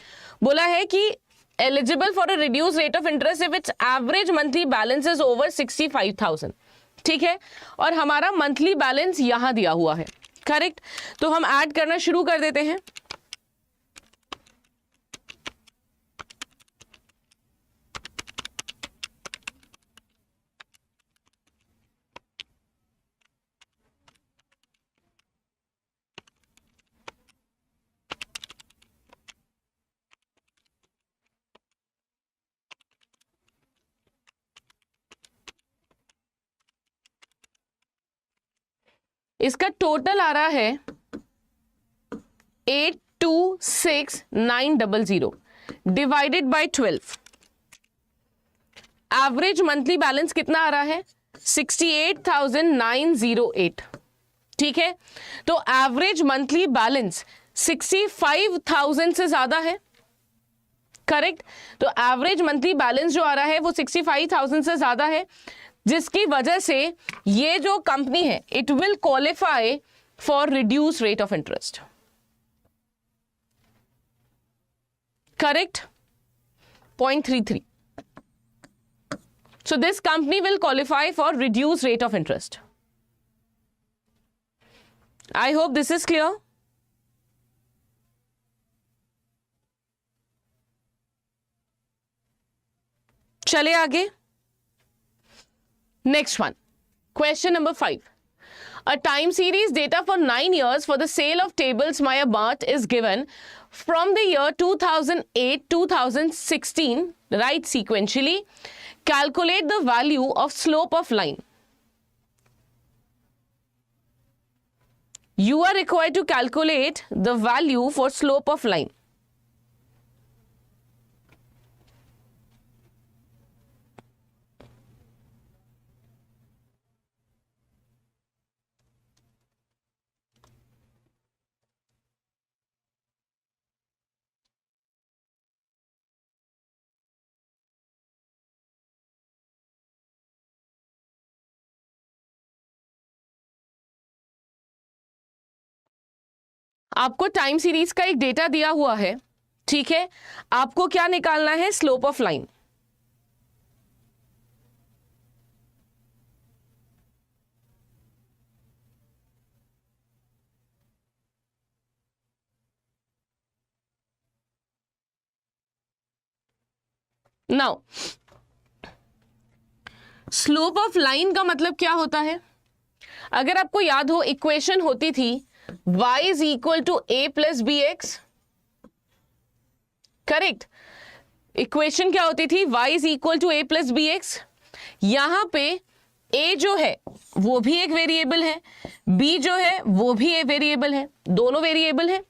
बोला है कि eligible for a reduce rate of interest if it's average monthly balance is over 65,000, ठीक है, और हमारा मंथली बैलेंस यहां दिया हुआ है, करेक्ट। तो हम ऐड करना शुरू कर देते हैं। इसका टोटल आ रहा है 826,900 divided by 12। Average monthly balance कितना आ रहा है? 68,908, ठीक है। तो एवरेज मंथली बैलेंस 65,000 से ज्यादा है, करेक्ट। तो एवरेज मंथली बैलेंस जो आ रहा है वो 65,000 से ज्यादा है, जिसकी वजह से ये जो कंपनी है it will qualify for reduce rate of interest, correct. 0.33. So this company will qualify for reduced rate of interest. I hope this is clear. चले आगे। Next one, question number 5. A time series data for 9 years for the sale of tables Maya Mart is given from the year 2008-2016, right sequentially. Calculate the value of slope of line. You are required to calculate the value for slope of line. आपको time series का एक data दिया हुआ है, ठीक है। आपको क्या निकालना है? Slope of line. Now slope of line का मतलब क्या होता है? अगर आपको याद हो, इक्वेशन होती थी y is equal to a plus bx, correct. Equation क्या होती थी? y is equal to a plus bx। यहां पे a जो है वो भी एक वेरिएबल है, b जो है वो भी एक वेरिएबल है, दोनों वेरिएबल है।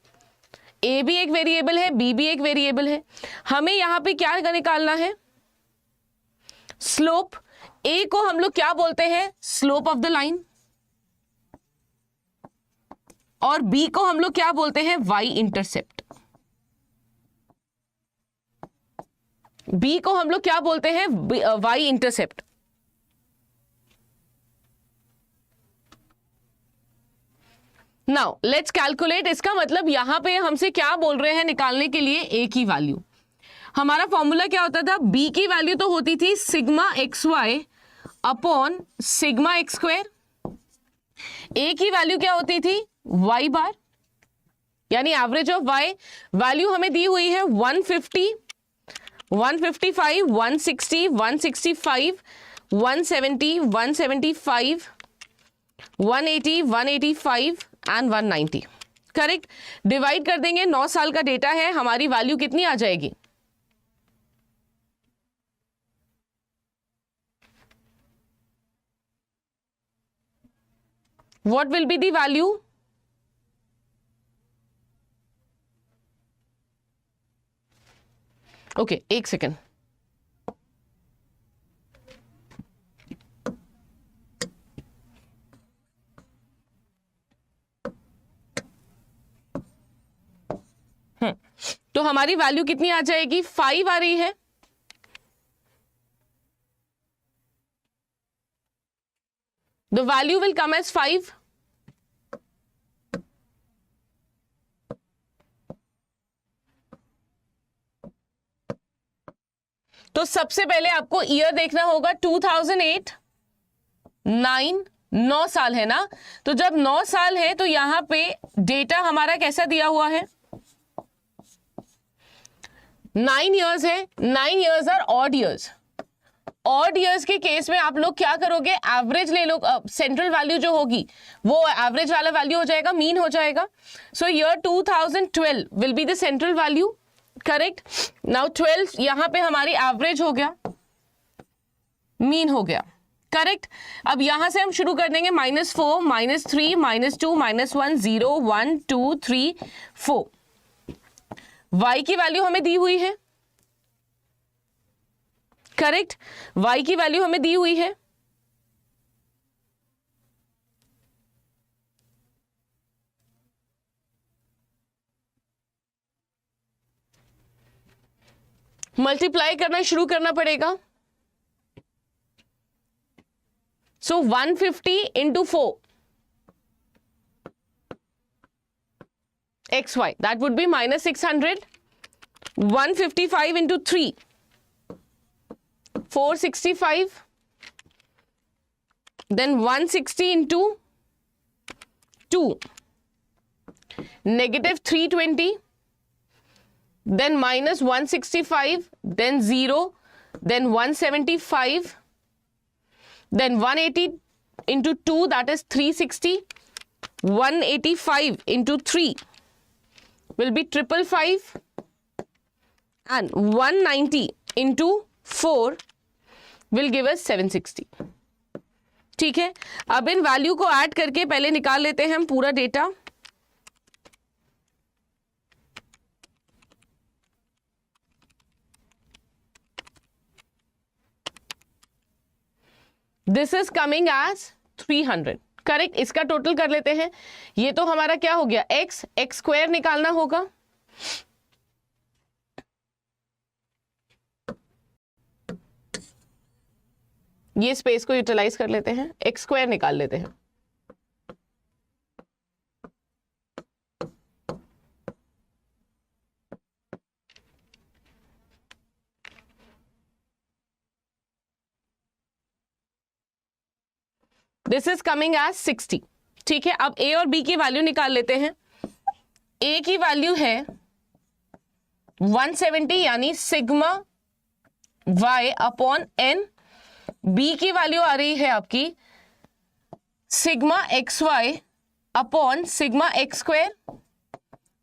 a भी एक वेरिएबल है, b भी एक वेरिएबल है। हमें यहां पे क्या निकालना है? स्लोप। a को हम लोग क्या बोलते हैं? Slope of the line. और b को हम लोग क्या बोलते हैं? y intercept. b को हम लोग क्या बोलते हैं? y intercept. Now let's calculate. इसका मतलब यहां पे हमसे क्या बोल रहे हैं निकालने के लिए? a की वैल्यू। हमारा फॉर्मूला क्या होता था? b की वैल्यू तो होती थी sigma X Y upon sigma X square. a की वैल्यू क्या होती थी? y बार, यानी एवरेज ऑफ y। वैल्यू हमें दी हुई है 150, 155, 160, 165, 170, 175, 180, 185 एंड 190, करेक्ट। डिवाइड कर देंगे, 9 साल का डेटा है, हमारी वैल्यू कितनी आ जाएगी? What will be the value? Okay, एक सेकेंड। तो हमारी वैल्यू कितनी आ जाएगी? 5 आ रही है। The value will come as 5। तो सबसे पहले आपको ईयर देखना होगा 2008, 9 साल है ना, तो जब 9 साल है तो यहां पे डेटा हमारा कैसा दिया हुआ है, 9 इयर्स है, 9 years are odd years. Odd years के केस में आप लोग क्या करोगे, एवरेज ले लो, सेंट्रल वैल्यू जो होगी वो एवरेज वाला वैल्यू हो जाएगा, मीन हो जाएगा। So year 2012 will be the central value, correct. Now 12 यहां पे हमारी एवरेज हो गया, मीन हो गया, करेक्ट। अब यहां से हम शुरू कर देंगे -4, -3, -2, -1, 0, 1, 2, 3, 4। y की वैल्यू हमें दी हुई है, करेक्ट, y की वैल्यू हमें दी हुई है। मल्टीप्लाई करना शुरू करना पड़ेगा। सो 150 into 4 xy, that would be -600. 155 into 3, 465. Then 160 into 2, -320. Then -165, then 0, then 175, then 180 into 2, that is 360. 185 into 3 will be 555, and 190 into 4 will give us 760. ठीक है, अब इन वैल्यू को ऐड करके पहले निकाल लेते हैं हम पूरा डेटा। This is coming as 300, correct. इसका टोटल कर लेते हैं। ये तो हमारा क्या हो गया, x स्क्वायर निकालना होगा, ये स्पेस को यूटिलाइज कर लेते हैं, x स्क्वायर निकाल लेते हैं। दिस इज कमिंग एज 60, ठीक है। अब a और b की वैल्यू निकाल लेते हैं। a की वैल्यू है 170 यानी sigma y upon n, b की वैल्यू आ रही है आपकी sigma xy upon sigma x square.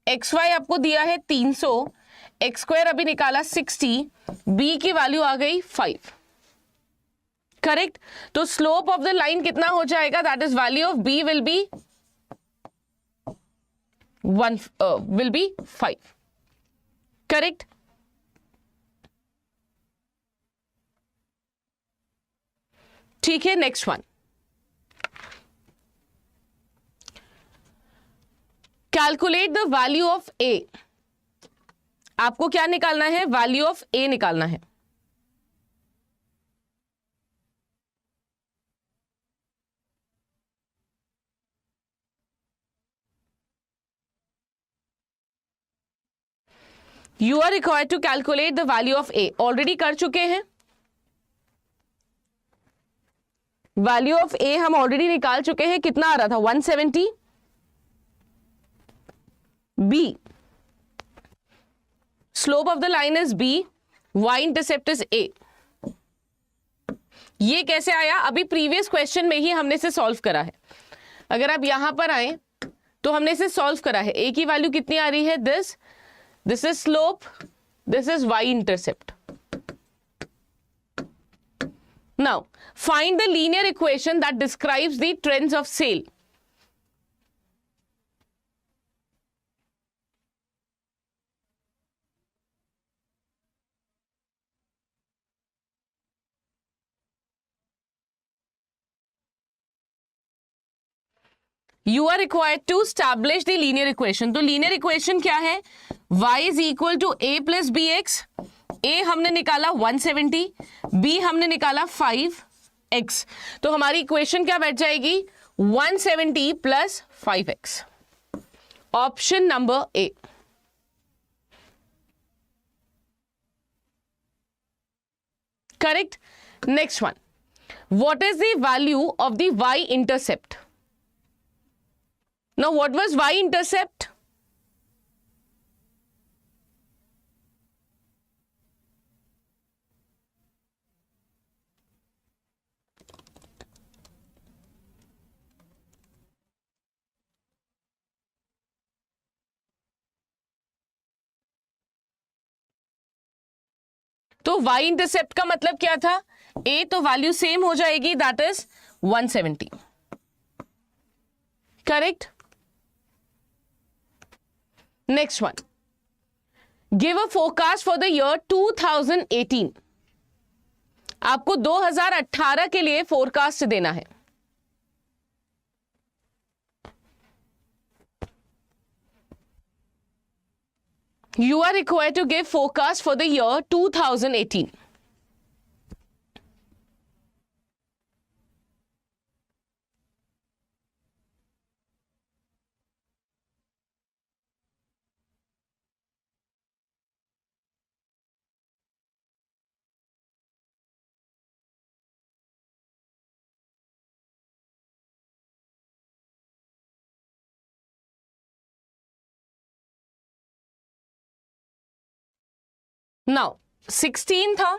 xy आपको दिया है 300, x स्क्वायर अभी निकाला 60, b की वैल्यू आ गई 5, करेक्ट। तो स्लोप ऑफ द लाइन कितना हो जाएगा, that is value of b will be 5, correct. ठीक है, next one, calculate the value of a। आपको क्या निकालना है, वैल्यू ऑफ a निकालना है। You are required to calculate the value of a, already कर चुके हैं। वैल्यू ऑफ a हम ऑलरेडी निकाल चुके हैं, कितना आ रहा था 170। b, slope of the line is b, y intercept is a। ये कैसे आया, अभी प्रीवियस क्वेश्चन में ही हमने इसे सॉल्व करा है। अगर आप यहां पर आए तो हमने इसे सॉल्व करा है। a की वैल्यू कितनी आ रही है, this is slope, this is y intercept. Now, find the linear equation that describes the trends of sale. You are required to establish the linear equation. तो linear equation क्या है, y is equal to a plus bx। a हमने निकाला 170, b हमने निकाला 5x, तो हमारी equation क्या बैठ जाएगी, 170 plus 5x। Option number A. Correct. Next one, what is the value of the y-intercept? Now what was y-intercept? तो y-intercept का मतलब क्या था? A तो वैल्यू सेम हो जाएगी, that is 170. Correct. Next one, give a forecast for the year 2018. आपको 2018 के लिए फोरकास्ट देना है. You are required to give forecast for the year 2018. Now 16 था,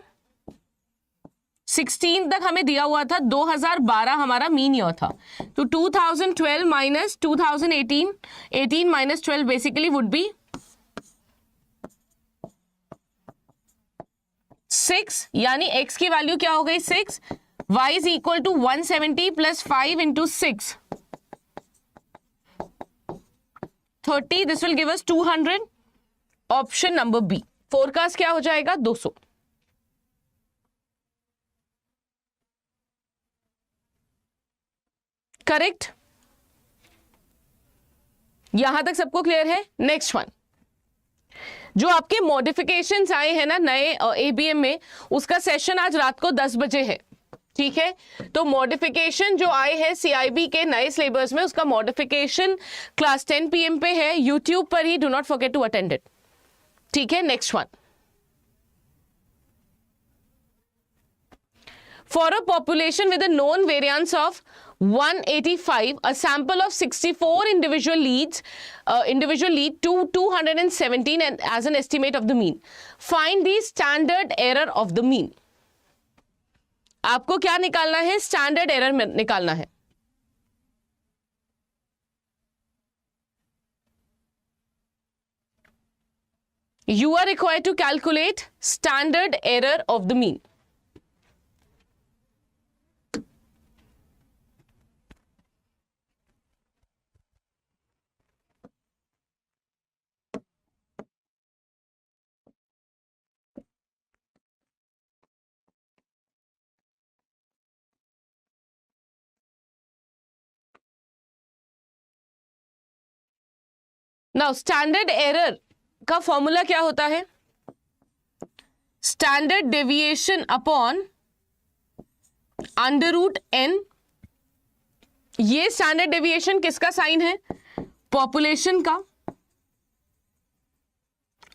16 तक हमें दिया हुआ था 2012 हमारा मीन ईयर था. तो 2012 minus 2018, 18 minus 12 basically would be 6. यानी x की वैल्यू क्या हो गई 6. y is equal to 170 plus 5 into 6 30. This will give us 200. Option number B. Forecast क्या हो जाएगा 200. करेक्ट. यहां तक सबको क्लियर है. नेक्स्ट वन, जो आपके मॉडिफिकेशंस आए हैं ना नए एबीएम में, उसका सेशन आज रात को 10 बजे है. ठीक है. तो मॉडिफिकेशन जो आए हैं सीआईबी के नए सिलेबस में, उसका मॉडिफिकेशन क्लास 10 PM पे है यूट्यूब पर ही. Do not forget to attend it. ठीक है. Next one, for a population with a known variance of 185, a sample of 64 individual lead to 217 and as an estimate of the mean. Find the standard error of the mean. आपको क्या निकालना है? Standard error निकालना है. You are required to calculate standard error of the mean. Now standard error का formula क्या होता है? Standard deviation upon under root n. ये स्टैंडर्ड डेविएशन किसका साइन है? पॉपुलेशन का.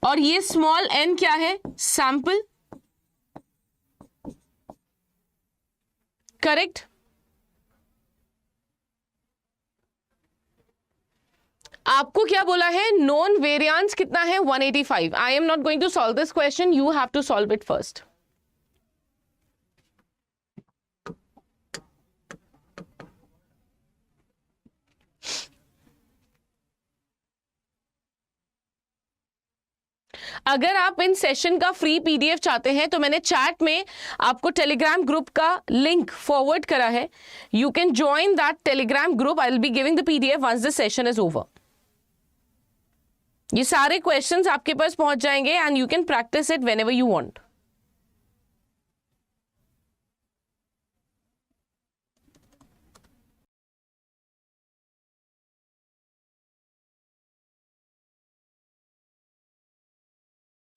और ये स्मॉल n क्या है? सैंपल. करेक्ट. आपको क्या बोला है? नॉन वेरिएंस कितना है? 185. I am not going to solve this question, you have to solve it first. अगर आप इन सेशन का फ्री पीडीएफ चाहते हैं तो मैंने चैट में आपको टेलीग्राम ग्रुप का लिंक फॉरवर्ड करा है. You can join that Telegram group. I will be giving the PDF once the session is over. ये सारे क्वेश्चंस आपके पास पहुंच जाएंगे and you can practise it whenever you want.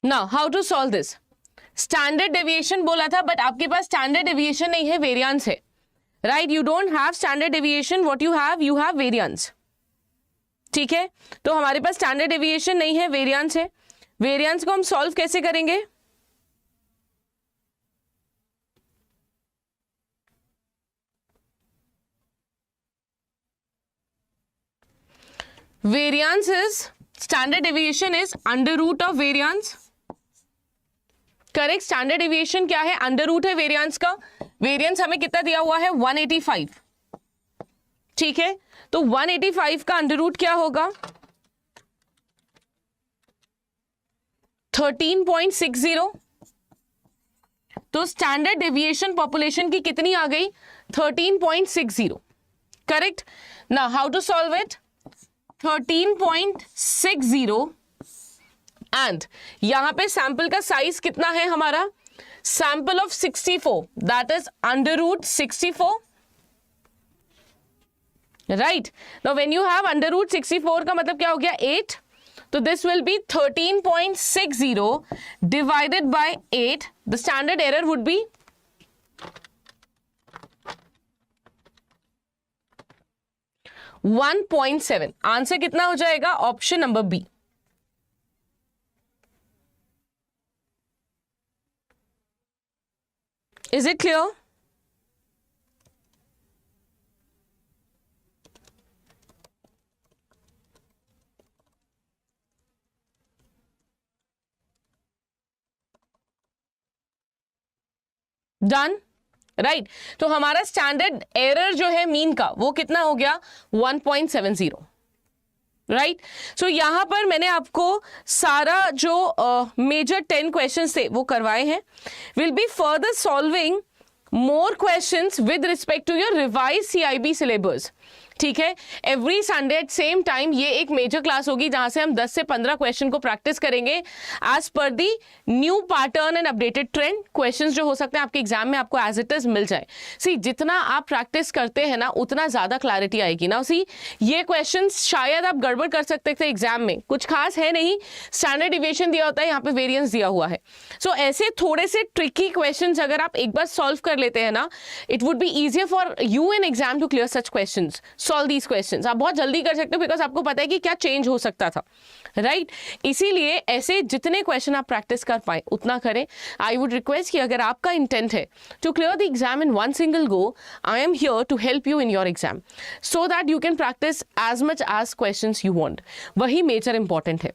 Now how to solve this. Standard deviation बोला था, but आपके पास standard deviation नहीं है, वेरिएंस है. Right. You don't have standard deviation. What you have variance. ठीक है. तो हमारे पास स्टैंडर्ड डेविएशन नहीं है, वेरिएंस है. वेरिएंस को हम सॉल्व कैसे करेंगे? Variance is, standard deviation is under root of variance. Correct, standard deviation क्या है? अंडर रूट है वेरियंस का। वेरियंस हमें कितना दिया हुआ है? 185। ठीक है, तो 185 का अंडर रूट क्या होगा? 13.60। तो स्टैंडर्ड डेविएशन पॉपुलेशन की कितनी आ गई? 13.60। Correct. Now how to solve it? 13.60 and यहां पे सैंपल का साइज कितना है हमारा? Sample of 64, that is under root 64। Right, now when you have under root 64 का मतलब क्या हो गया? 8। तो this will be 13.60 divided by 8। The standard error would be 1.7। Answer कितना हो जाएगा? Option number B. Is it clear? Done, right. तो हमारा स्टैंडर्ड एरर जो है मीन का वो कितना हो गया? 1.70। राइट, सो यहां पर मैंने आपको सारा जो मेजर 10 क्वेश्चंस थे वो करवाए हैं। Will be further solving more questions with respect to your revise CIB syllabus. ठीक है, every Sunday at same time ये एक मेजर क्लास होगी जहां से हम 10 से 15 क्वेश्चन को प्रैक्टिस करेंगे एज पर the new pattern and updated trend. Questions जो हो सकते हैं आपके एग्जाम में आपको एज इट इज मिल जाए। सी, जितना आप प्रैक्टिस करते हैं ना उतना ज्यादा क्लैरिटी आएगी ना। सी, ये क्वेश्चंस शायद आप गड़बड़ कर सकते थे एग्जाम में, कुछ खास है नहीं, स्टैंडर्ड डिविएशन दिया होता है, यहाँ पे वेरियंस दिया हुआ है। सो ऐसे थोड़े से ट्रिकी क्वेश्चन अगर आप एक बार सॉल्व कर लेते हैं ना, it would be easier for you in exam to clear such question. Solve these questions आप बहुत जल्दी कर सकते हो बिकॉज आपको पता है कि क्या चेंज हो सकता था। राइट, इसीलिए ऐसे जितने क्वेश्चन आप प्रैक्टिस कर पाए उतना करें। आई वुड रिक्वेस्ट कि अगर आपका इंटेंट है to clear the exam in one single go, I am here to help you in your exam so that you can practice as much as questions you want. वही major important है।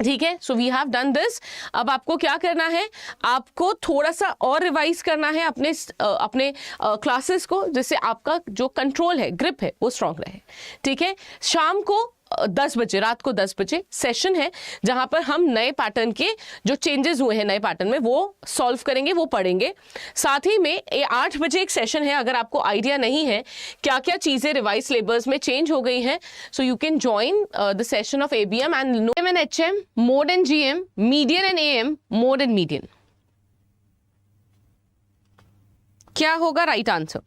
ठीक है, so we have done this. अब आपको क्या करना है? आपको थोड़ा सा और रिवाइज करना है अपने क्लासेस को, जिससे आपका जो कंट्रोल है, ग्रिप है, वो स्ट्रांग रहे। ठीक है, शाम को 10 बजे, रात को 10 बजे सेशन है जहां पर हम नए पैटर्न के जो चेंजेस हुए हैं नए पैटर्न में वो सॉल्व करेंगे, वो पढ़ेंगे। साथ ही में 8 बजे एक सेशन है। अगर आपको आइडिया नहीं है क्या क्या चीजें रिवाइज सिलेबस में चेंज हो गई हैं, so you can join the session of ABM and HM, mode and GM, median and AM, mode and median. क्या होगा राइट आंसर?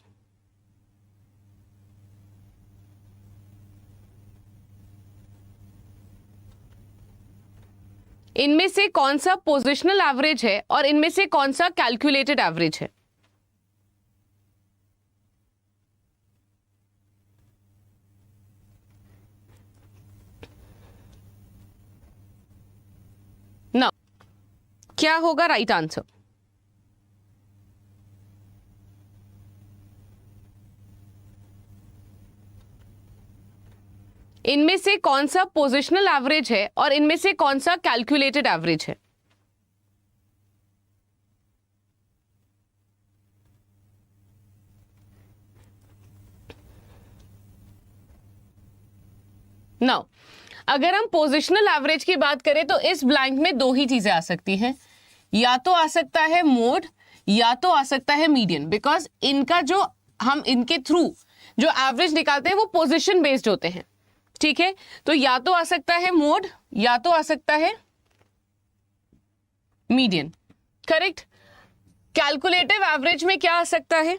इनमें से कौन सा पोजिशनल एवरेज है और इनमें से कौन सा कैलकुलेटेड एवरेज है? ना, क्या होगा राइट आंसर? इनमें से कौन सा पोजिशनल एवरेज है और इनमें से कौन सा कैलकुलेटेड एवरेज है? नाउ, अगर हम पोजिशनल एवरेज की बात करें तो इस ब्लैंक में दो ही चीजें आ सकती हैं। या तो आ सकता है मोड या तो आ सकता है मीडियन, बिकॉज इनका जो हम इनके थ्रू जो एवरेज निकालते हैं वो पोजिशन बेस्ड होते हैं। ठीक है, तो या तो आ सकता है मोड या तो आ सकता है मीडियन। करेक्ट। कैलकुलेटिव एवरेज में क्या आ सकता है?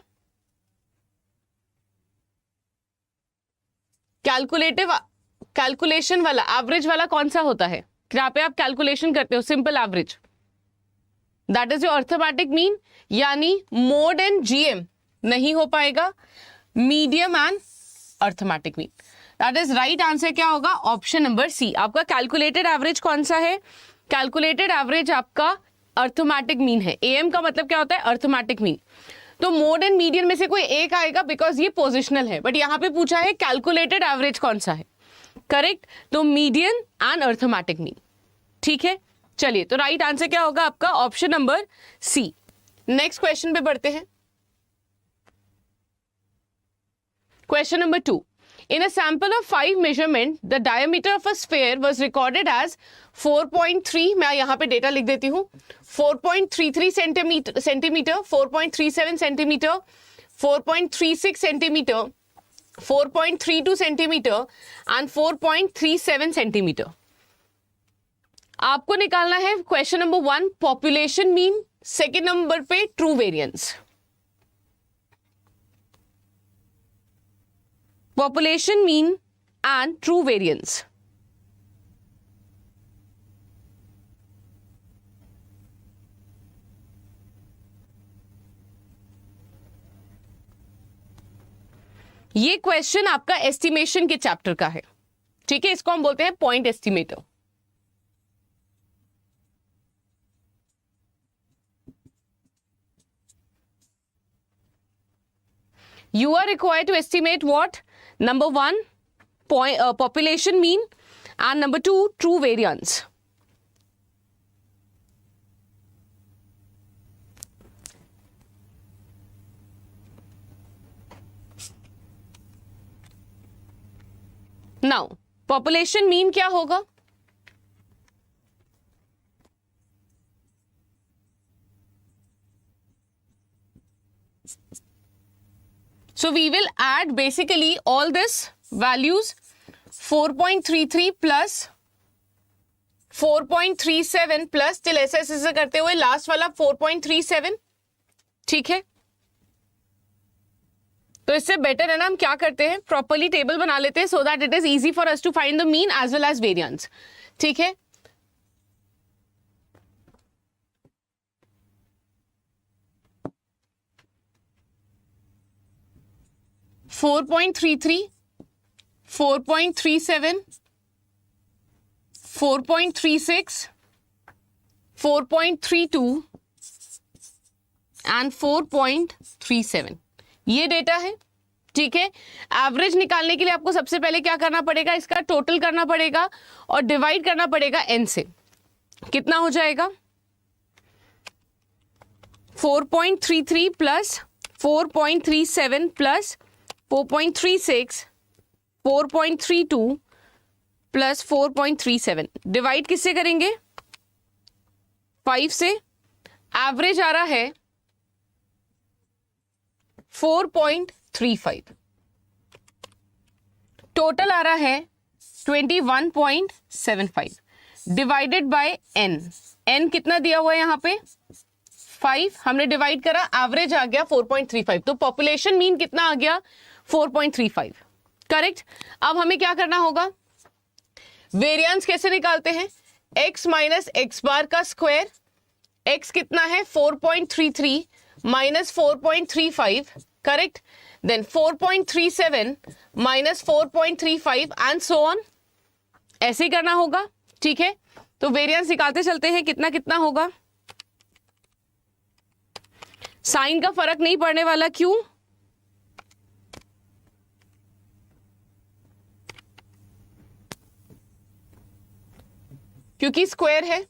कैलकुलेशन वाला एवरेज वाला कौन सा होता है? जहां पे आप कैलकुलेशन करते हो simple average, that is your arithmetic mean. यानी मोड एंड GM नहीं हो पाएगा, medium and arithmetic mean. That is right answer क्या होगा? Option number C। आपका कैलकुलेटेड एवरेज कौन सा है? कैलकुलेटेड एवरेज आपका अर्थमेटिक मीन है। AM का मतलब क्या होता है? Arithmetic mean. तो मोड एंड मीडियन में से कोई एक आएगा बिकॉज ये पोजिशनल है, बट यहां पे पूछा है कैलकुलेटेड एवरेज कौन सा है। करेक्ट, तो मीडियन एंड अर्थमेटिक मीन। ठीक है, चलिए, तो राइट आंसर क्या होगा आपका? Option number C. Next question पे बढ़ते हैं। Question number 2, in a sample of 5 measurement the diameter of a sphere was recorded as 4.3, मैं यहाँ पे डेटा लिख देती हूँ, 4.33 centimetre, 4.37 centimetre, 4.36 centimetre, 4.32 centimetre and 4.37 centimetre. आपको निकालना है question number 1 population mean, second number पे true variance. Population mean and true variance. ये क्वेश्चन आपका एस्टिमेशन के चैप्टर का है। ठीक है, इसको हम बोलते हैं point estimator. You are required to estimate what? Number 1, population mean, and number 2, true variance. Now, population mean क्या होगा? So we will add basically all this values, 4.33 plus 4.37 plus till ऐसे ऐसे करते हुए लास्ट वाला 4.37। ठीक है, तो इससे बेटर है ना, हम क्या करते हैं, प्रॉपरली टेबल बना लेते हैं so that it is easy for us to find the mean as well as variance. ठीक है, four point three three, 4.37, 4.36, 4.32 and 4.37 ये डेटा है। ठीक है, एवरेज निकालने के लिए आपको सबसे पहले क्या करना पड़ेगा, इसका टोटल करना पड़ेगा और डिवाइड करना पड़ेगा n से। कितना हो जाएगा? 4.33 प्लस 4.37 प्लस 4.36, 4.32 प्लस 4.37 डिवाइड किससे करेंगे? 5 से। एवरेज आ रहा है 4.35, टोटल आ रहा है 21.75 डिवाइडेड बाय n। n कितना दिया हुआ है यहाँ पे? 5, हमने डिवाइड करा, एवरेज आ गया 4.35, तो पॉपुलेशन मीन कितना आ गया? 4.35। करेक्ट। अब हमें क्या करना होगा? वेरिएंस कैसे निकालते हैं? x माइनस एक्स बार का स्क्वायर, x कितना है? 4.33 minus 4.35, correct, then 4.37 minus 4.35 and so on, ऐसे ही करना होगा। ठीक है, तो वेरिएंस निकालते चलते हैं, कितना कितना होगा? साइन का फर्क नहीं पड़ने वाला, क्यों? क्योंकि स्क्वायर है।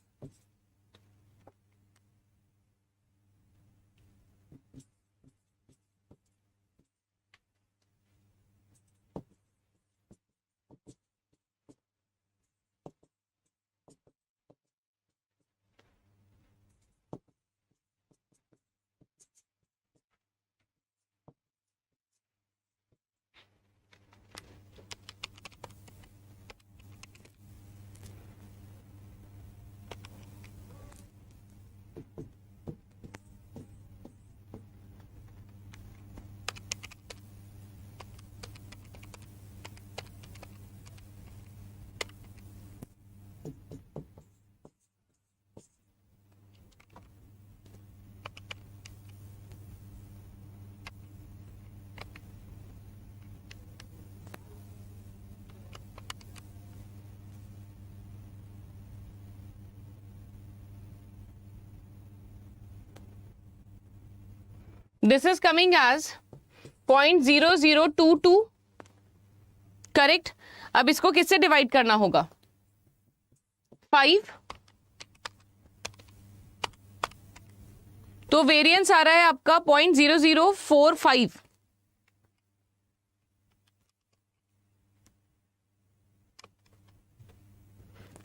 This is coming as 0.0022, correct. अब इसको किससे डिवाइड करना होगा? 5, तो वेरिएंस आ रहा है आपका 0.0045।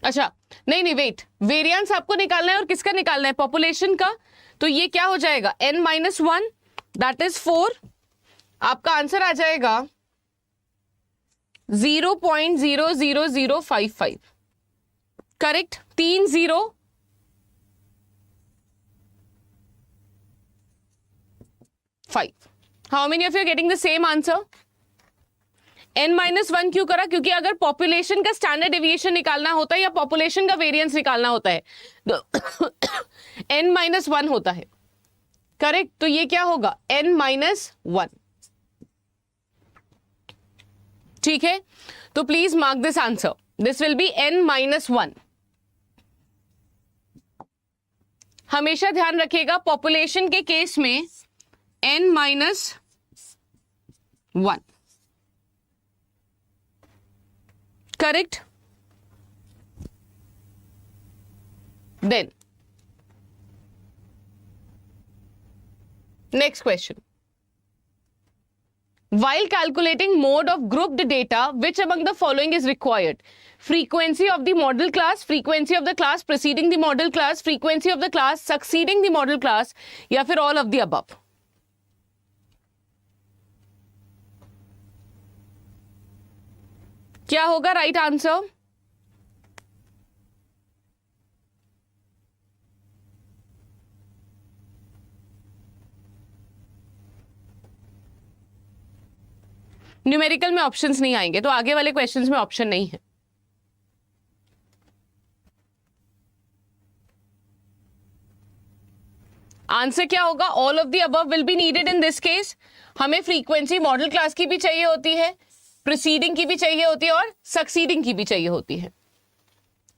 अच्छा नहीं वेट, वेरिएंस आपको निकालना है और किसका निकालना है? पॉपुलेशन का। तो ये क्या हो जाएगा? n-1 that is 4। आपका आंसर आ जाएगा 0.00055। Correct? 3 0 5। How many of you are getting the same answer? n-1 क्यों करा? क्योंकि अगर पॉपुलेशन का स्टैंडर्ड डेविएशन निकालना होता है या पॉपुलेशन का वेरिएंस निकालना होता है तो n-1 होता है। करेक्ट? तो ये क्या होगा? n-1। ठीक है, तो please mark this answer, this will be n-1। हमेशा ध्यान रखिएगा पॉपुलेशन के केस में n-1। Correct? Then next question, while calculating mode of grouped data, which among the following is required? Frequency of the model class, frequency of the class preceding the model class, frequency of the class succeeding the model class, या फिर all of the above? क्या होगा right answer? Numerical में options नहीं आएंगे, तो आगे वाले क्वेश्चंस में ऑप्शन नहीं है। आंसर क्या होगा? All of the above will be needed in this case. हमें फ्रीक्वेंसी मॉडल क्लास की भी चाहिए होती है, प्रीसीडिंग की भी चाहिए होती है और सक्सीडिंग की भी चाहिए होती है।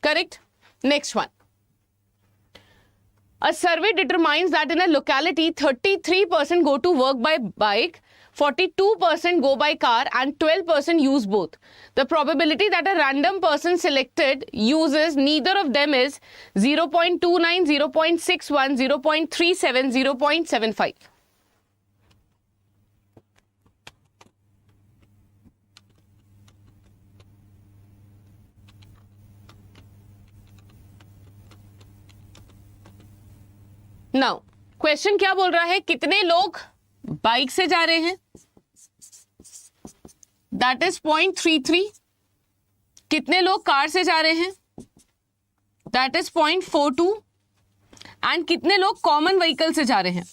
Correct? Next one, a survey determines that in a locality 33% go to work by bike, 42% go by car and 12% use both. The probability that a random person selected uses neither of them is 0.29, 0.61, 0.37, 0.75. Now question क्या बोल रहा है? कितने लोग bike से जा रहे हैं? That is 0.33। कितने लोग कार से जा रहे हैं? That is 0.42। एंड कितने लोग कॉमन व्हीकल से जा रहे हैं?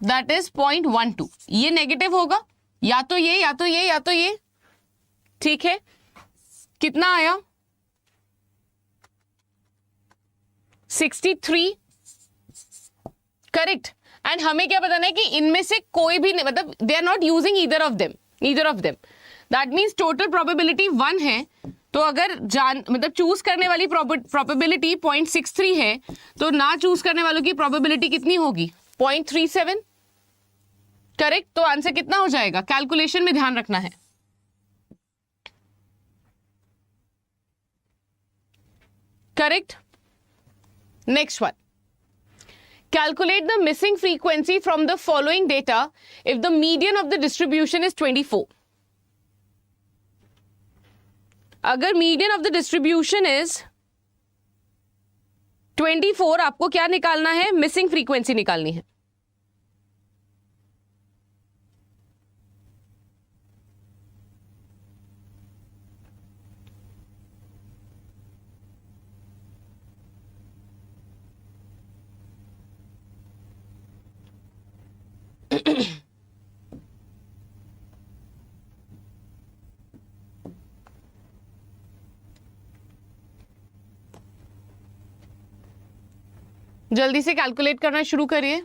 That is 0.12। ये नेगेटिव होगा, या तो ये या तो ये या तो ये। ठीक है, कितना आया? 63। करेक्ट? एंड हमें क्या बताना है कि इनमें से कोई भी नहीं, मतलब they are not using either of them, that means total probability 1 है। तो अगर मतलब चूज करने वाली प्रोबेबिलिटी 0.63 है, तो ना चूज करने वालों की प्रोबेबिलिटी कितनी होगी? 0.37। करेक्ट? तो आंसर कितना हो जाएगा? कैलकुलेशन में ध्यान रखना है। Correct? Next one. Calculate the missing frequency from the following data if the median of the distribution is 24. अगर median of the distribution is 24, आपको क्या निकालना है? मिसिंग फ्रीक्वेंसी निकालनी है। जल्दी से कैलकुलेट करना शुरू करिए।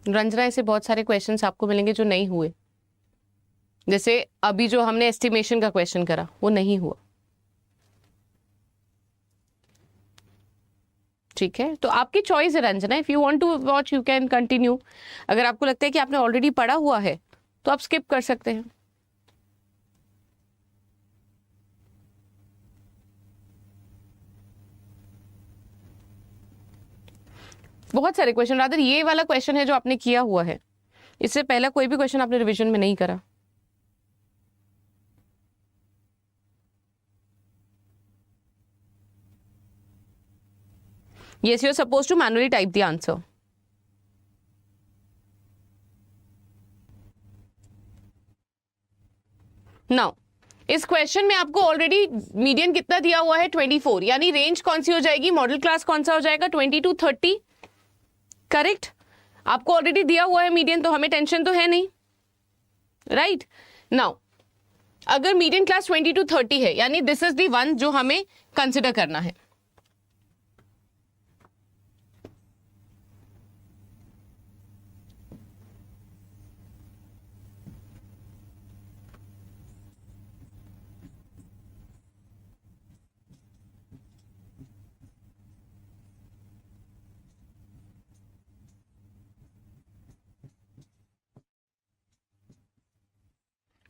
रंजना ऐसे बहुत सारे क्वेश्चंस आपको मिलेंगे जो नहीं हुए, जैसे अभी जो हमने एस्टिमेशन का क्वेश्चन करा वो नहीं हुआ, ठीक है। तो आपकी चॉइस है Ranjana, if you want to watch you can continue. अगर आपको लगता है कि आपने ऑलरेडी पढ़ा हुआ है तो आप स्किप कर सकते हैं। बहुत सारे क्वेश्चन, रादर ये वाला क्वेश्चन है जो आपने किया हुआ है, इससे पहले कोई भी क्वेश्चन आपने रिवीजन में नहीं करा। Yes, you're supposed to manually type the answer. Now, इस क्वेश्चन में आपको ऑलरेडी मीडियन कितना दिया हुआ है 24, यानी रेंज कौन सी हो जाएगी, मॉडल क्लास कौन सा हो जाएगा 20 to 30, करेक्ट। आपको ऑलरेडी दिया हुआ है मीडियन, तो हमें टेंशन तो है नहीं, राइट। नाउ अगर मीडियन क्लास 20 to 30 है, यानी दिस इज द वन जो हमें कंसिडर करना है।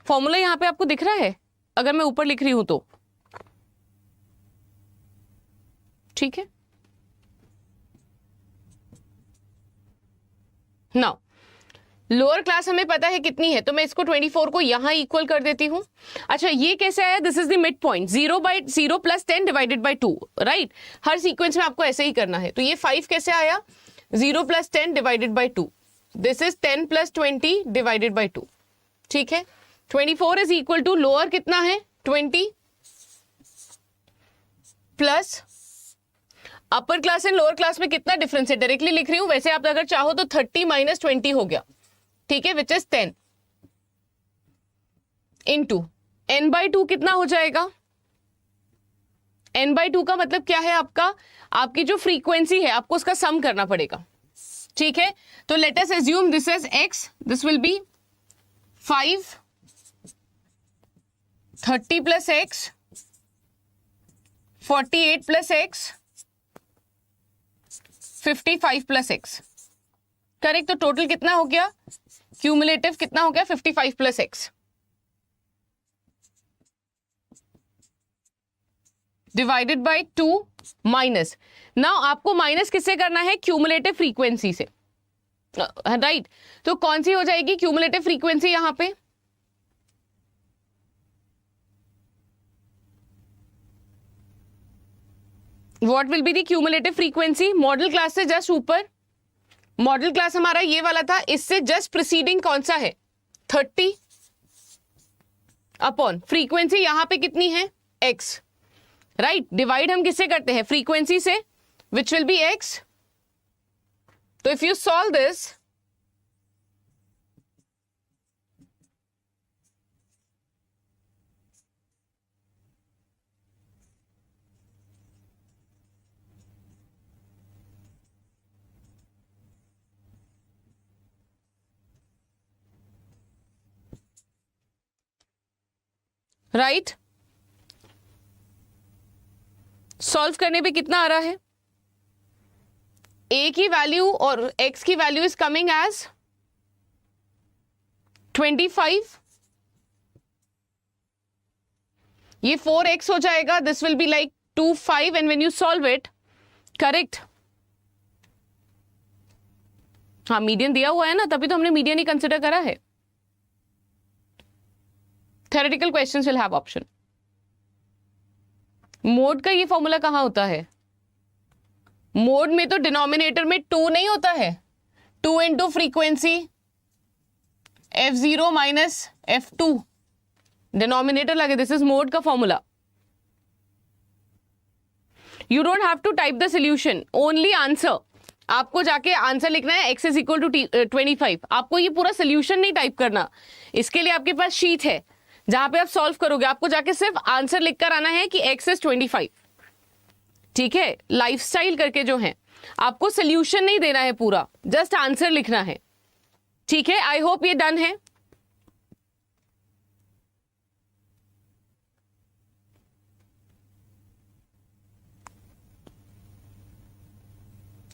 फॉर्मूला यहां पे आपको दिख रहा है, अगर मैं ऊपर लिख रही हूं तो, ठीक है। नाउ लोअर क्लास हमें पता है कितनी है, तो मैं इसको 24 को यहां इक्वल कर देती हूं। अच्छा, ये कैसे आया, this is the mid point, 0 + 10 divided by 2, right. Her sequence में आपको ऐसे ही करना है। तो ये 5 कैसे आया, 0 + 10 divided by 2, this is 10 + 20 divided by 2, ठीक है। 24 इज इक्वल टू लोअर कितना है 20 plus upper class and lower class में कितना डिफरेंस है, डायरेक्टली लिख रही हूं, वैसे आप अगर चाहो तो 30 - 20 हो गया, ठीक है, विच इज 10 इंटू n/2 कितना हो जाएगा, n/2 का मतलब क्या है आपका, आपकी जो फ्रीक्वेंसी है आपको उसका सम करना पड़ेगा, ठीक है। तो let us assume this is x, this will B 5 30 + x 48 + x 55 + x, correct. तो टोटल कितना हो गया, क्यूमुलेटिव कितना हो गया 55 + x divided by 2 minus, now आपको माइनस किससे करना है, क्यूमुलेटिव फ्रीक्वेंसी से, राइट। तो कौन सी हो जाएगी क्यूमुलेटिव फ्रीक्वेंसी यहां पे, what will be the cumulative frequency, model class से जस्ट ऊपर, मॉडल क्लास हमारा ये वाला था, इससे जस्ट प्रीसीडिंग कौन सा है 30 अपॉन फ्रीक्वेंसी यहां पे कितनी है x, राइट। डिवाइड हम किससे करते हैं, फ्रीक्वेंसी से, विच विल बी x। तो if you solve this, right, solve करने पे कितना आ रहा है, a की वैल्यू और x की वैल्यू इज कमिंग एज 25, ये 4x हो जाएगा, this will be like 25 and when you solve it, correct. हाँ, मीडियन दिया हुआ है ना, तभी तो हमने मीडियन ही कंसिडर करा है। Theoretical questions will have option. Mode का ये फॉर्मूला कहां होता है, मोड में तो डिनोमिनेटर में 2 नहीं होता है, 2 into frequency f0 - f2 denominator लगे, दिस इज मोड का formula. You don't have to type the solution, only answer, आपको जाके आंसर लिखना है x इज इक्वल टू 25, आपको ये पूरा सोल्यूशन नहीं टाइप करना, इसके लिए आपके पास शीट है जहां पे आप सॉल्व करोगे, आपको जाके सिर्फ आंसर लिखकर आना है कि x इज 25, ठीक है। लाइफस्टाइल करके जो है, आपको सोल्यूशन नहीं देना है पूरा, जस्ट आंसर लिखना है, ठीक है, आई होप ये डन है.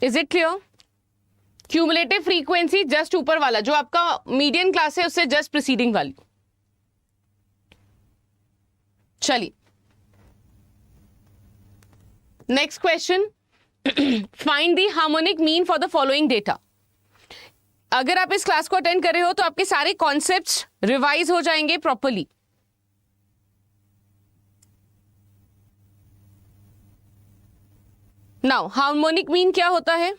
Is it clear? Cumulative frequency just ऊपर वाला जो आपका मीडियन क्लास है उससे जस्ट प्रीसीडिंग वाली. चलिए next question. Find the harmonic mean for the following data. अगर आप इस क्लास को अटेंड कर रहे हो तो आपके सारे कॉन्सेप्ट्स रिवाइज हो जाएंगे प्रॉपरली. नाउ हार्मोनिक मीन क्या होता है?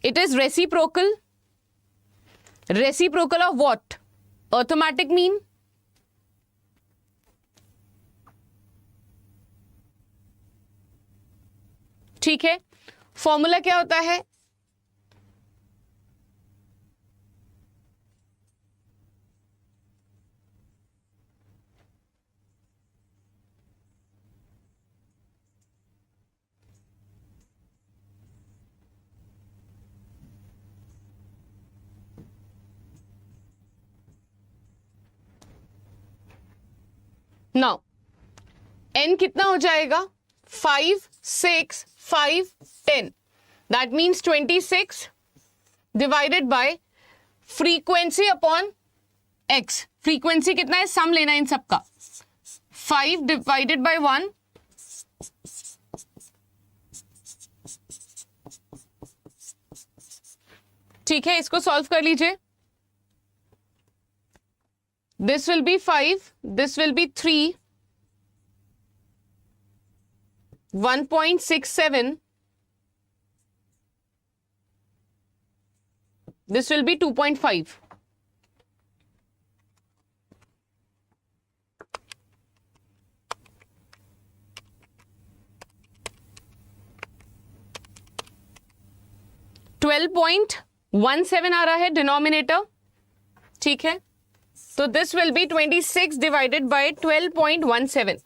It is reciprocal. Reciprocal of what? Arithmetic mean. ठीक है, फॉर्मूला क्या होता है? नाउ n कितना हो जाएगा? 5, 6, 5, 10. That means 26 divided bye frequency upon x. Frequency कितना है? सम लेना है इन सबका. 5 डिवाइडेड बाय 1. ठीक है, इसको सॉल्व कर लीजिए. This will be 5, this will be 3, 1.67, this will be 2.5. $12.17 आ रहा है डिनोमिनेटर. ठीक है, तो this will be 26 divided by 12.17.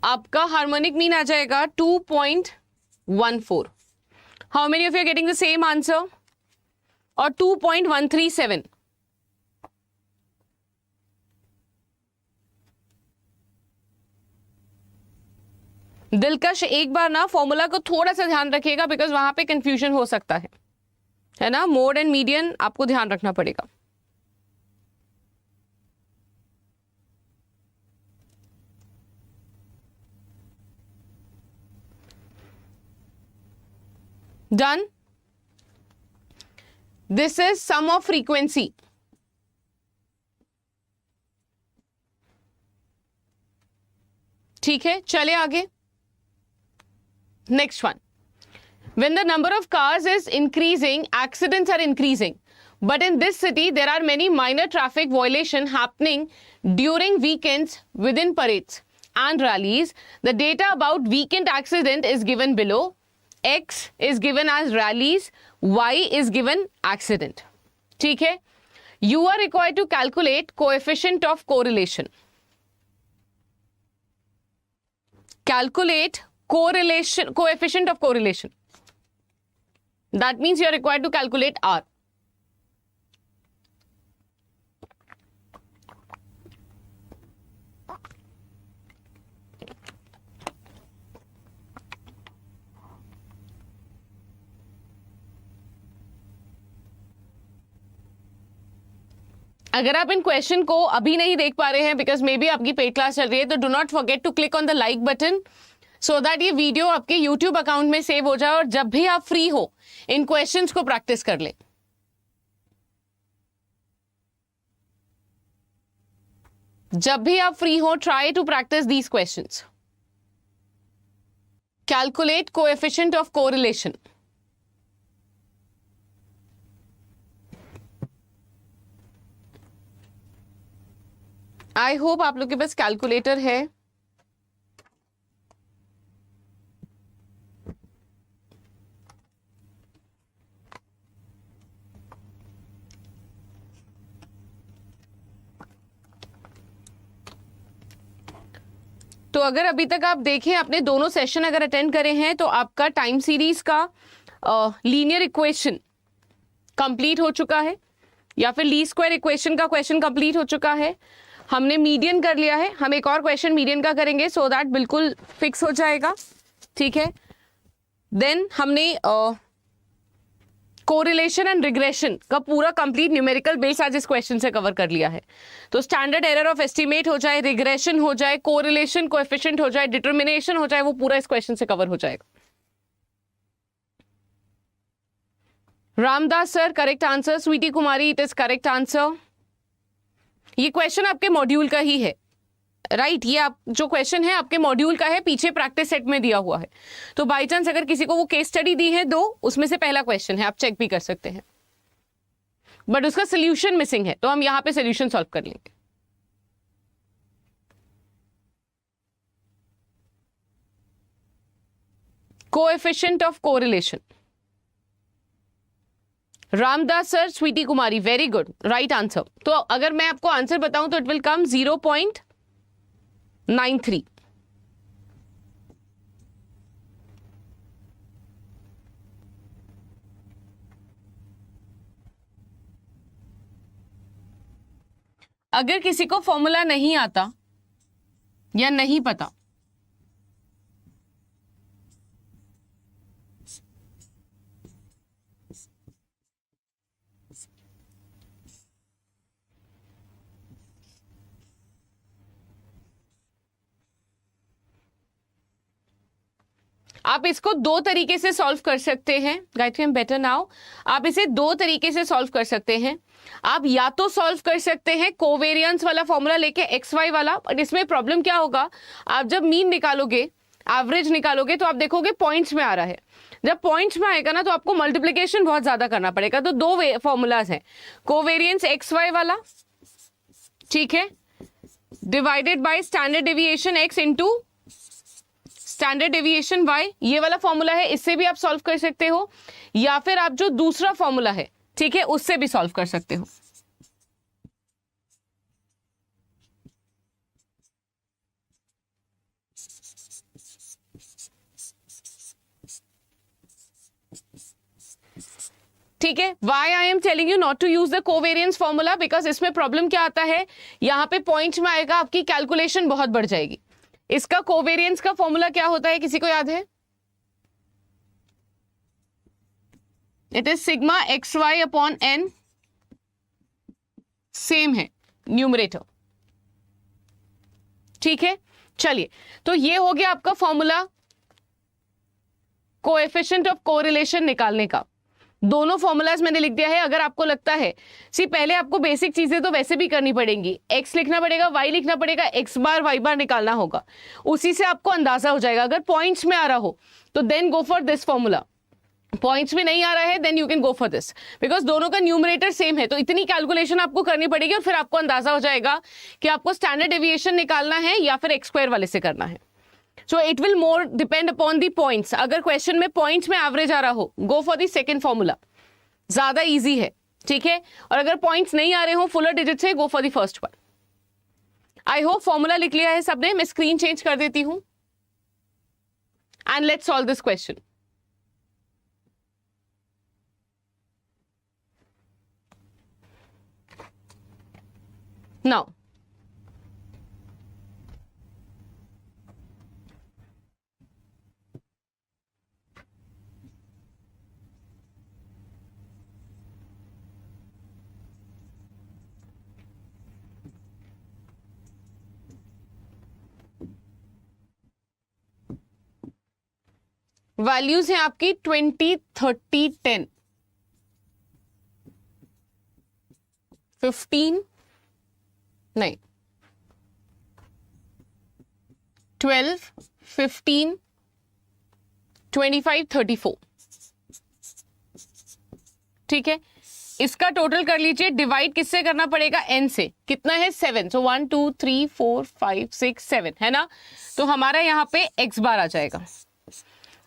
आपका हार्मोनिक मीन आ जाएगा 2.14. How many of you are getting the same answer? और 2.137. दिलकश एक बार ना फॉर्मूला को थोड़ा सा ध्यान रखिएगा बिकॉज वहां पे कंफ्यूजन हो सकता है ना. मोड एंड मीडियन आपको ध्यान रखना पड़ेगा. Done. This is sum of frequency. ठीक है, चले आगे. Next one. When the number of cars is increasing, accidents are increasing. But in this city, there are many minor traffic violations happening during weekends within parades and rallies. The data about weekend accident is given below. X is given as rallies, Y is given accident. ठीक है? You are required to calculate coefficient of correlation. Calculate correlation, coefficient of correlation. That means you are required to calculate R. अगर आप इन question को अभी नहीं देख पा रहे हैं बिकॉज मे बी आपकी पेड क्लास चल रही है, तो do not forget to click on the like button so that ये वीडियो आपके यूट्यूब अकाउंट में सेव हो जाए और जब भी आप फ्री हो इन क्वेश्चंस को प्रैक्टिस कर ले. जब भी आप फ्री हो try to practice these questions. Calculate coefficient of correlation. I hope आप लोग के पास कैलकुलेटर है. तो अगर अभी तक आप देखें, आपने दोनों सेशन अगर अटेंड करे हैं तो आपका टाइम सीरीज का लीनियर इक्वेशन कंप्लीट हो चुका है, या फिर लीस्ट स्क्वायर इक्वेशन का क्वेश्चन कंप्लीट हो चुका है। हमने मीडियन कर लिया है, हम एक और क्वेश्चन मीडियन का करेंगे सो दैट बिल्कुल फिक्स हो जाएगा, ठीक है। देन हमने कोरिलेशन एंड रिग्रेशन का पूरा कंप्लीट न्यूमेरिकल बेस आज इस क्वेश्चन से कवर कर लिया है। तो स्टैंडर्ड एरर ऑफ एस्टिमेट हो जाए, रिग्रेशन हो जाए, कोरिलेशन कोएफिशिएंट हो जाए, डिटर्मिनेशन हो जाए, वो पूरा इस क्वेश्चन से कवर हो जाएगा। Ramdas sir correct answer, Sweety Kumari it is correct answer. ये क्वेश्चन आपके मॉड्यूल का ही है, राइट ये आप जो क्वेश्चन है आपके मॉड्यूल का है, पीछे प्रैक्टिस सेट में दिया हुआ है। तो बाई चांस अगर किसी को वो केस स्टडी दी है दो, उसमें से पहला क्वेश्चन है, आप चेक भी कर सकते हैं, बट उसका सोल्यूशन मिसिंग है, तो हम यहां पे सोल्यूशन सॉल्व कर लेंगे। Coefficient of correlation, Ramdas sir, Sweety Kumari, very good, right answer. तो अगर मैं आपको आंसर बताऊं तो इट विल कम 0.93। अगर किसी को फॉर्मूला नहीं आता या नहीं पता, आप इसको दो तरीके से सॉल्व कर सकते हैं। गायत्री हम बेटर नाउ, आप इसे दो तरीके से सॉल्व कर सकते हैं। आप या तो सॉल्व कर सकते हैं कोवेरियंस वाला फॉर्मूला लेके एक्स वाई वाला, बट इसमें प्रॉब्लम क्या होगा, आप जब मीन निकालोगे, एवरेज निकालोगे, तो आप देखोगे पॉइंट्स में आ रहा है। जब पॉइंट्स में आएगा ना तो आपको मल्टीप्लीकेशन बहुत ज्यादा करना पड़ेगा। तो दो फॉर्मूलाज हैं, कोवेरियंस एक्स वाई वाला, ठीक है, divided by standard deviation X into standard deviation Y, ये वाला फॉर्मूला है, इससे भी आप सॉल्व कर सकते हो, या फिर आप जो दूसरा फॉर्मूला है, ठीक है, उससे भी सॉल्व कर सकते हो। ठीक है, why I am telling you not to use the covariance formula, because इसमें प्रॉब्लम क्या आता है, यहां पे पॉइंट्स में आएगा, आपकी कैलकुलेशन बहुत बढ़ जाएगी। इसका कोवेरियंस का फॉर्मूला क्या होता है, किसी को याद है? It is sigma X Y upon N, same है न्यूमरेटर, ठीक है। चलिए, तो ये हो गया आपका फॉर्मूला कोएफिशिएंट ऑफ कोरिलेशन निकालने का। दोनों फॉर्मूलाज मैंने लिख दिया है। अगर आपको लगता है पहले आपको बेसिक चीजें तो वैसे भी करनी पड़ेंगी, एक्स लिखना पड़ेगा, वाई लिखना पड़ेगा, एक्स बार वाई बार निकालना होगा, उसी से आपको अंदाजा हो जाएगा। अगर पॉइंट्स में आ रहा हो तो then go for this formula, points में नहीं आ रहा है then you can go for this, because दोनों का न्यूमरेटर सेम है। तो इतनी कैलकुलेशन आपको करनी पड़ेगी और फिर आपको अंदाजा हो जाएगा कि आपको स्टैंडर्ड डेविएशन निकालना है या फिर एक्स स्क्वायर वाले से करना है। So it will more depend upon the points. अगर क्वेश्चन में पॉइंट्स में एवरेज आ रहा हो, go for the second formula, ज्यादा इजी है, ठीक है। और अगर पॉइंट्स नहीं आ रहे हो फुलर डिजिट से, go for the first one. I hope formula लिख लिया है सबने। मैं स्क्रीन चेंज कर देती हूं and let's solve this question. Now values हैं आपकी 20, 30, 10, 15 नहीं 12, 15, 25, 34, ठीक है। इसका टोटल कर लीजिए, डिवाइड किससे करना पड़ेगा, n से। कितना है, 7। सो 1 2 3 4 5 6 7 है ना। तो हमारा यहाँ पे x बार आ जाएगा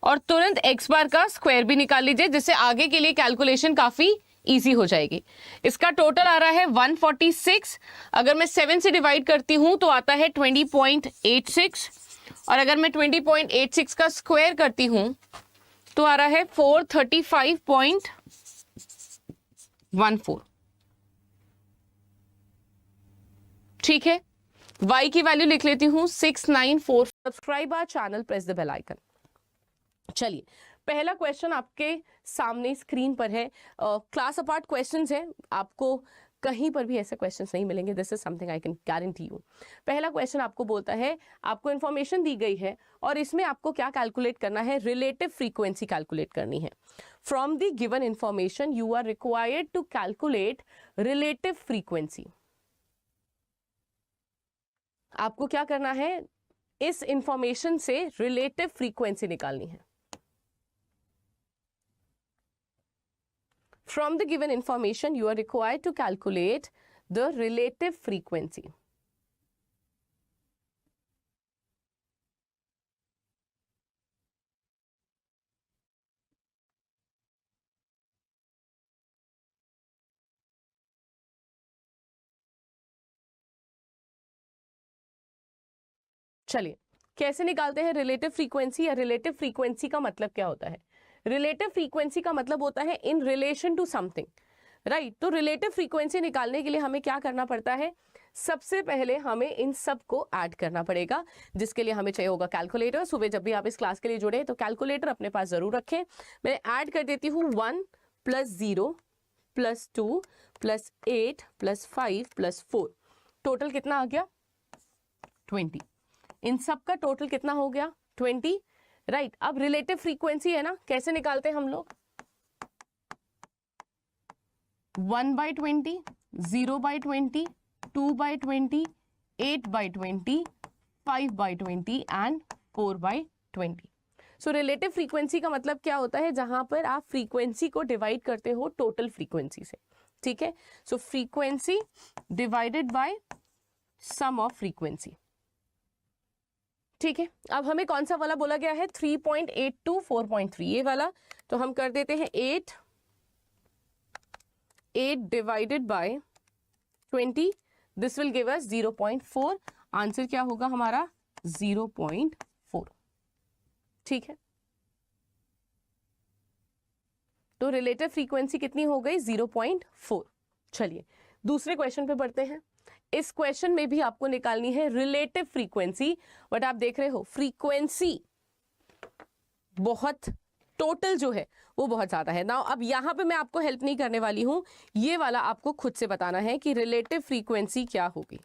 और तुरंत x बार का स्क्वायर भी निकाल लीजिए, जिससे आगे के लिए कैलकुलेशन काफी इजी हो जाएगी। इसका टोटल आ रहा है 146। अगर मैं 7 से डिवाइड करती हूं तो आता है 20.86 और अगर मैं 20.86 का स्क्वायर करती हूं तो आ रहा है 435.14। ठीक है, y की वैल्यू लिख लेती हूं 694। Subscribe our channel, press the bell icon. चलिए, पहला क्वेश्चन आपके सामने स्क्रीन पर है। क्लास अपार्ट क्वेश्चंस है, आपको कहीं पर भी ऐसे क्वेश्चंस नहीं मिलेंगे। This is something I can guarantee you. पहला क्वेश्चन आपको बोलता है, आपको इंफॉर्मेशन दी गई है और इसमें आपको क्या कैलकुलेट करना है, रिलेटिव फ्रीक्वेंसी कैलकुलेट करनी है। From the given information you are required to calculate relative frequency. आपको क्या करना है, इस इंफॉर्मेशन से रिलेटिव फ्रीक्वेंसी निकालनी है। From the given information, you are required to calculate the relative frequency. चलिए, कैसे निकालते हैं रिलेटिव फ्रीक्वेंसी, या रिलेटिव फ्रीक्वेंसी का मतलब क्या होता है? रिलेटिव फ्रीक्वेंसी का मतलब होता है in relation to something, right. तो रिलेटिव फ्रीक्वेंसी निकालने के लिए हमें क्या करना पड़ता है, सबसे पहले हमें इन सब को ऐड करना पड़ेगा, जिसके लिए हमें चाहिए होगा कैलकुलेटर। सुबह जब भी आप इस क्लास के लिए जुड़े तो कैलकुलेटर अपने पास जरूर रखें। मैं ऐड कर देती हूँ 1 + 0 + 2 + 8 + 5 + 4। टोटल कितना आ गया? 20। इन सब का टोटल कितना हो गया? 20, राइट। अब रिलेटिव फ्रीक्वेंसी है ना, कैसे निकालते हैं हम लोग? 1/20, 0/20, 2/20, 8/20, 5/20 एंड 4/20। सो रिलेटिव फ्रीक्वेंसी का मतलब क्या होता है, जहां पर आप फ्रीक्वेंसी को डिवाइड करते हो टोटल फ्रीक्वेंसी से। ठीक है, so frequency divided by sum of frequency. ठीक है, अब हमें कौन सा वाला बोला गया है? 3.82 4.3, ये वाला। तो हम कर देते हैं 8 divided by 20, this will give us 0.4। Answer क्या होगा हमारा? 0.4। ठीक है, तो रिलेटिव फ्रीक्वेंसी कितनी हो गई? 0.4। चलिए दूसरे क्वेश्चन पे बढ़ते हैं। इस क्वेश्चन में भी आपको निकालनी है रिलेटिव फ्रीक्वेंसी, बट आप देख रहे हो फ्रीक्वेंसी बहुत, टोटल जो है वो बहुत ज्यादा है ना। अब यहां पे मैं आपको हेल्प नहीं करने वाली हूं, ये वाला आपको खुद से बताना है कि रिलेटिव फ्रीक्वेंसी क्या होगी।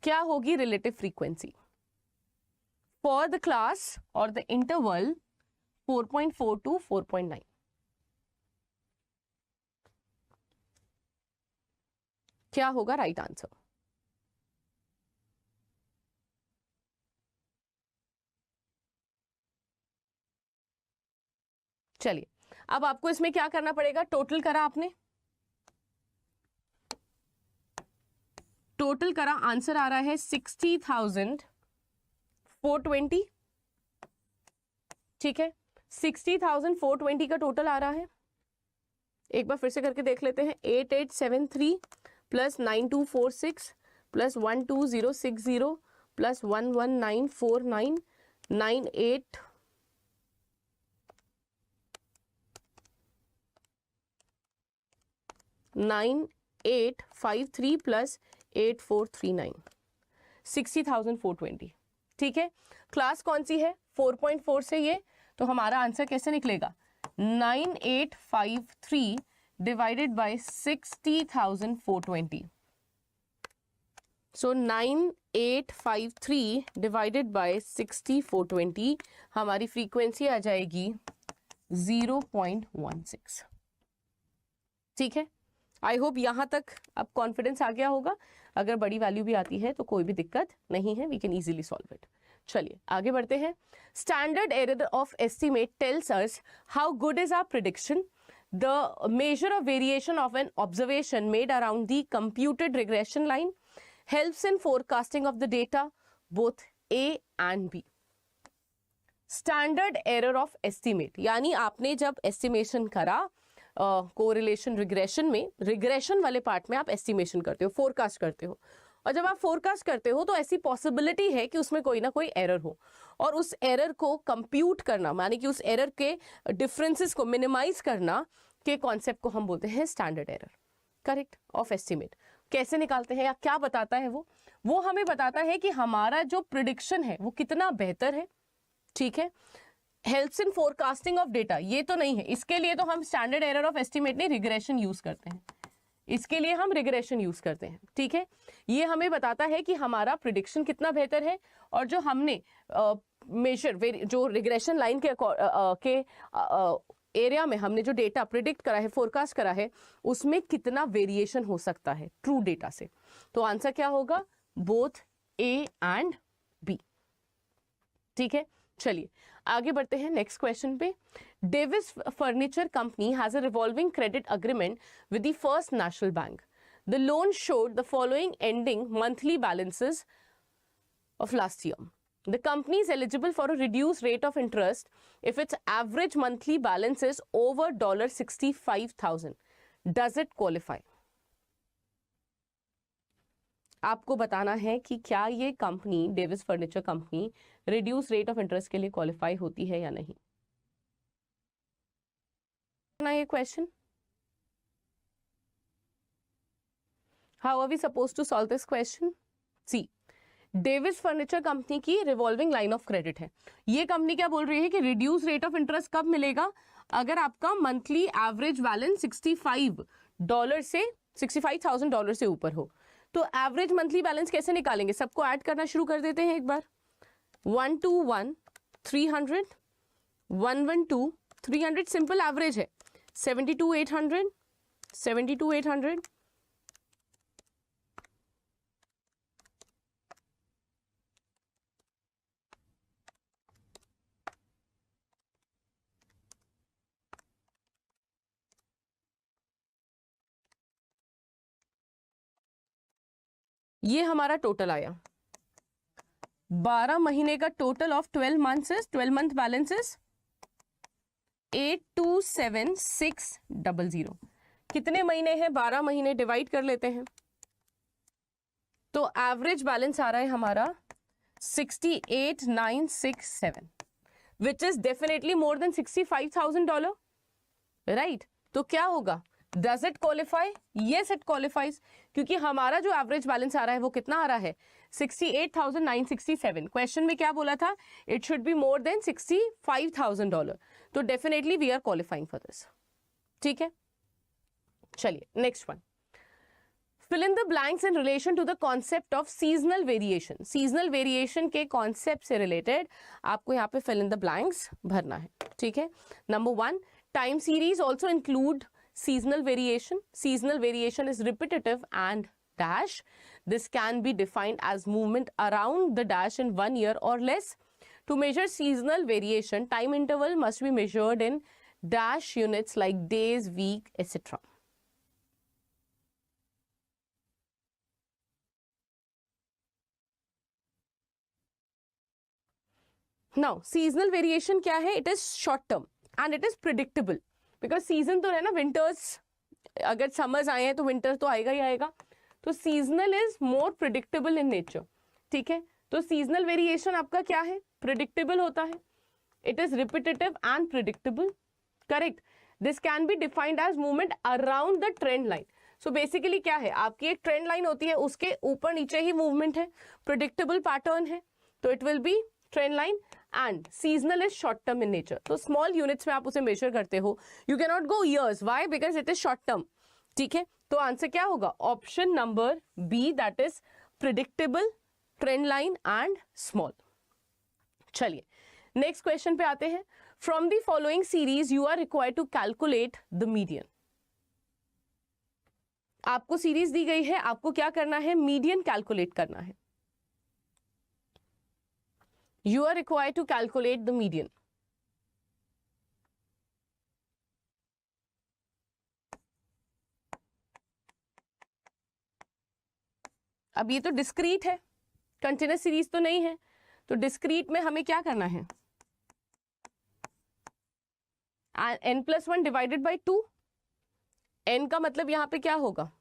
क्या होगी relative frequency for the class और द इंटरवल 4.4 to 4.9? क्या होगा राइट आंसर? चलिए, अब आपको इसमें क्या करना पड़ेगा, टोटल करा आपने, टोटल करा, आंसर आ रहा है 60,420। ठीक है, 60,420 का टोटल आ रहा है। एक बार फिर से करके देख लेते हैं। 8873 + 9246 + 12060 + 11949 9853 + 8439, 60,420। ठीक है, क्लास कौन सी है? 4.4 से ये, तो हमारा आंसर कैसे निकलेगा? 9853 divided by 60,420। So 9853 divided by 60,420, हमारी फ्रीक्वेंसी आ जाएगी 0.16। ठीक है, आई होप यहां तक अब कॉन्फिडेंस आ गया होगा। अगर बड़ी वैल्यू भी आती है तो कोई भी दिक्कत नहीं है, we can easily solve it. चलिए आगे बढ़ते हैं। Standard error of estimate tells us how good is our prediction. The measure of variation of an observation made around the computed regression line helps in forecasting of the data both A and B. Standard error of estimate, यानी आपने जब estimation करा correlation regression में, regression वाले part में आप estimation करते हो, फोरकास्ट करते हो, और जब आप फोरकास्ट करते हो तो ऐसी पॉसिबिलिटी है कि उसमें कोई ना कोई एरर हो, और उस एरर को कंप्यूट करना, माने कि उस एरर के डिफरेंसेस को मिनिमाइज करना के कॉन्सेप्ट को हम बोलते हैं standard error, correct, of estimate. कैसे निकालते हैं या क्या बताता है वो हमें बताता है कि हमारा जो प्रिडिक्शन है वो कितना बेहतर है, ठीक है। Helps in forecasting of data, ये तो नहीं है, इसके लिए तो हम स्टैंडर्ड एरर ऑफ एस्टिमेट नहीं, रिग्रेशन यूज करते हैं, इसके लिए हम रिग्रेशन यूज करते हैं, ठीक है। ये हमें बताता है कि हमारा प्रिडिक्शन कितना बेहतर है, और जो हमने मेजर जो रिग्रेशन लाइन के एरिया में हमने जो डेटा प्रिडिक्ट करा है, फोरकास्ट करा है, उसमें कितना वेरिएशन हो सकता है ट्रू डेटा से। तो आंसर क्या होगा, बोथ ए एंड बी, ठीक है। चलिए आगे बढ़ते हैं नेक्स्ट क्वेश्चन पे। Davis furniture company has a revolving credit agreement with the first national bank. The loan showed the following ending monthly balances of last year. The company is eligible for a reduced rate of interest if its average monthly balance is over $65,000. Does it qualify? आपको बताना है कि क्या ये company, Davis furniture company, reduce rate of interest के लिए qualify होती है या नहीं। ना ये question, how are we suppose to solve this question. See, Davis furniture company की रिवॉल्विंग लाइन ऑफ क्रेडिट है। ये कंपनी क्या बोल रही है कि रिड्यूस रेट ऑफ इंटरेस्ट कब मिलेगा, अगर आपका मंथली एवरेज बैलेंस $65,000 से ऊपर हो। तो एवरेज मंथली बैलेंस कैसे निकालेंगे, सबको ऐड करना शुरू कर देते हैं एक बार। 121 300, 112 300, सिंपल एवरेज है। 72,800, 72,800, ये हमारा टोटल आया। 12 महीने का total of 12 months, 12 month balances 827600। कितने महीने हैं, 12 महीने, डिवाइड कर लेते हैं। तो एवरेज बैलेंस आ रहा है हमारा 68,967, which is definitely more than $65,000, right. तो क्या होगा, does it qualify? Yes it qualifies, क्योंकि हमारा जो एवरेज बैलेंस आ रहा है वो कितना आ रहा है, 68,967। क्वेश्चन में क्या बोला था, it should be more than $65,000, तो definitely we are qualifying for this, ठीक है। चलिए next one, fill in the blanks in relation to the concept of seasonal variation। seasonal variation के concept से related आपको यहाँ पे fill in the blanks भरना है, ठीक है। Number 1, time series also include seasonal variation। seasonal variation is repetitive and dash. This can be defined as movement around the dash in 1 year or less. To measure seasonal variation, time interval must be measured in dash units like days, week, etc. Now seasonal variation क्या है, it is short term and it is predictable, because season तो है ना, winters, अगर summers आए हैं तो winter तो आएगा ही आएगा। तो seasonal is more predictable in nature, ठीक है। तो सीजनल वेरिएशन आपका क्या है, प्रिडिक्टेबल होता है, it is repetitive and predictable, correct. This can be defined as movement around the trend line. So basically क्या है, आपकी एक ट्रेंड लाइन होती है, उसके ऊपर नीचे ही मूवमेंट है, प्रिडिक्टेबल पैटर्न है, तो it will be trend line. And seasonal is short term in nature, तो स्मॉल यूनिट्स में आप उसे मेजर करते हो, you can not go years, why, because it is short term, ठीक है। तो आंसर क्या होगा, option number B, that is predictable, trend line and small. चलिए नेक्स्ट क्वेश्चन पे आते हैं। From the following series you are required to calculate the median. आपको सीरीज दी गई है, आपको क्या करना है, मीडियन कैलकुलेट करना है। You are required to calculate the median. अब ये तो डिस्क्रीट है, कंटिन्यूस सीरीज तो नहीं है, तो डिस्क्रीट में हमें क्या करना है, n+1 डिवाइडेड बाई 2, n का मतलब यहां पे क्या होगा,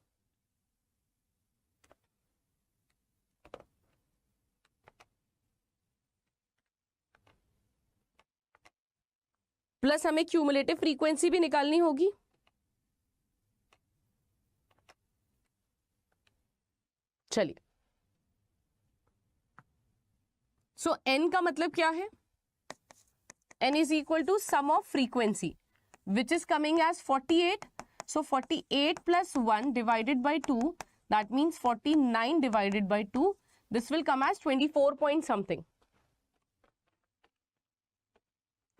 प्लस हमें क्यूमुलेटिव फ्रीक्वेंसी भी निकालनी होगी। चलिए, सो n का मतलब क्या है, n is equal to sum of frequency which is coming as 48, so 48 plus 1 divided by 2, that means 49 divided by 2, this will come as 24 point something,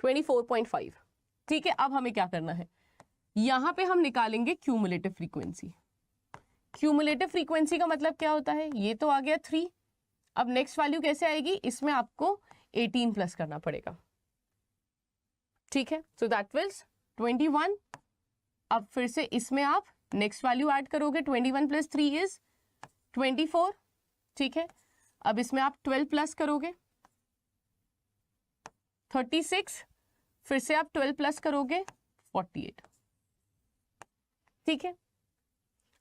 24.5। ठीक है, अब हमें क्या करना है, यहां पे हम निकालेंगे क्यूमुलेटिव फ्रीक्वेंसी। क्यूमुलेटिव फ्रीक्वेंसी का मतलब क्या होता है, ये तो आ गया 3, अब नेक्स्ट वैल्यू कैसे आएगी, इसमें आपको 18 प्लस करना पड़ेगा। ठीक है, सो दैट विल्स 21। अब फिर से इसमें आप नेक्स्ट वैल्यू ऐड करोगे, 21 प्लस 3 इज 24। ठीक है, अब इसमें आप 12 प्लस करोगे 36, फिर से आप 12 प्लस करोगे 48। ठीक है,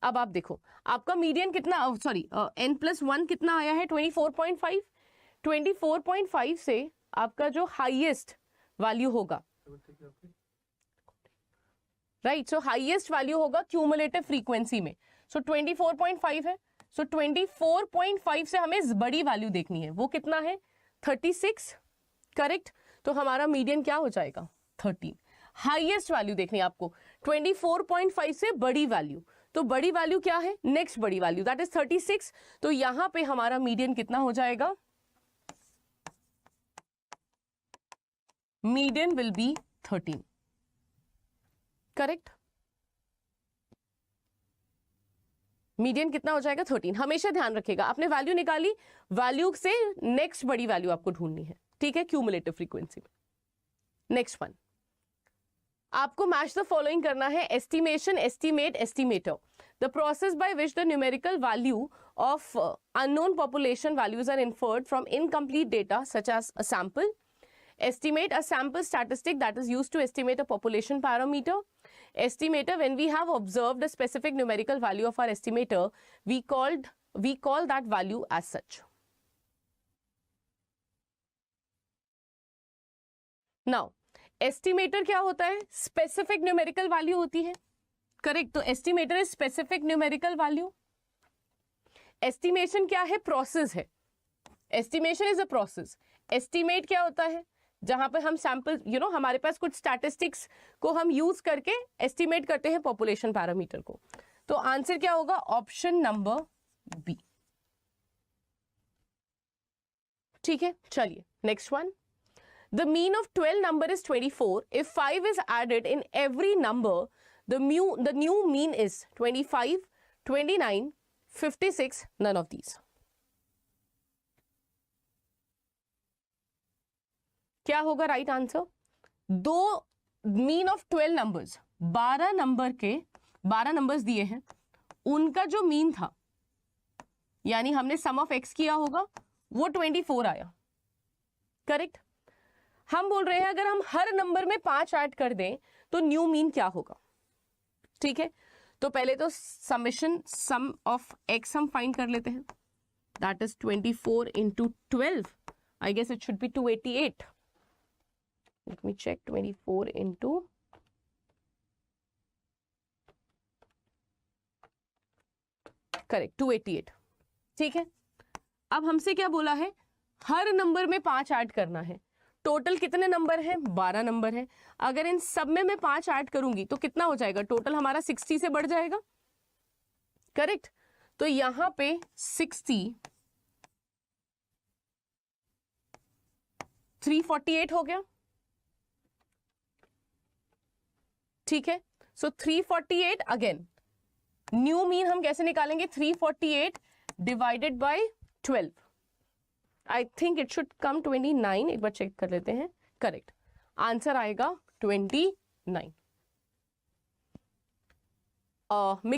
अब आप देखो आपका मीडियन कितना, सॉरी n+1 कितना आया है, 24.5। 24.5 से आपका जो हाईएस्ट वैल्यू होगा, राइट, सो हाईएस्ट वैल्यू होगा क्यूमुलेटिव फ्रीक्वेंसी में, सो 24.5 है, सो 24.5 से हमें बड़ी वैल्यू देखनी है, वो कितना है 36, करेक्ट। तो हमारा मीडियन क्या हो जाएगा 13। हाईएस्ट वैल्यू देखनी है आपको 24.5 से बड़ी वैल्यू, तो बड़ी वैल्यू क्या है, नेक्स्ट बड़ी वैल्यू दैट इज 36, तो यहां पे हमारा मीडियन कितना हो जाएगा, median will be 13, correct. Median कितना हो जाएगा 13। हमेशा ध्यान रखिएगा, आपने वैल्यू निकाली, वैल्यू से नेक्स्ट बड़ी वैल्यू आपको ढूंढनी है। ठीक है, क्यूमुलेटिव फ्रीक्वेंसी में। नेक्स्ट वन, आपको मैच द फॉलोइंग करना है, estimation, estimate, estimator, the process by which the numerical value of unknown population values are inferred from incomplete data such as a sample, estimate a sample statistic that is used to estimate a population parameter, estimator, when we have observed a specific numerical value of our estimator, we call that value as such. Now estimator क्या होता है, specific numerical value होती है, correct. तो estimator is specific numerical value। estimation क्या है, process है, estimation is a process। estimate क्या होता है, जहां पे हम सैंपल हमारे पास कुछ स्टैटिस्टिक्स को हम यूज करके एस्टिमेट करते हैं पॉपुलेशन पैरामीटर को। तो आंसर क्या होगा, ऑप्शन नंबर बी। ठीक है, चलिए next one, the mean of 12 number is 24, if 5 is added in every number the new mean is 25, 29, 56, none of these. क्या होगा राइट आंसर, दो मीन ऑफ 12 नंबर्स, 12 नंबर्स दिए हैं, उनका जो मीन था, यानी हमने सम ऑफ एक्स किया होगा, वो 24 आया, करेक्ट। हम बोल रहे हैं अगर हम हर नंबर में 5 ऐड कर दें तो न्यू मीन क्या होगा। ठीक है, तो पहले तो सम ऑफ एक्स हम फाइंड कर लेते हैं, that is 24 into 12, I guess it should be 288। Let me check, 24 into correct 288। ठीक है, अब हमसे क्या बोला है, हर नंबर में 5 ऐड करना है। टोटल कितने नंबर हैं, 12 नंबर है। अगर इन सब में मैं 5 ऐड करूंगी तो कितना हो जाएगा, टोटल हमारा 60 से बढ़ जाएगा, करेक्ट। तो यहां पे 60 348 हो गया। ठीक है, सो 348 अगेन न्यू मीन हम कैसे निकालेंगे, 348 divided by 12, I think it should come 29, एक बार चेक कर लेते हैं, करेक्ट आंसर आएगा 29।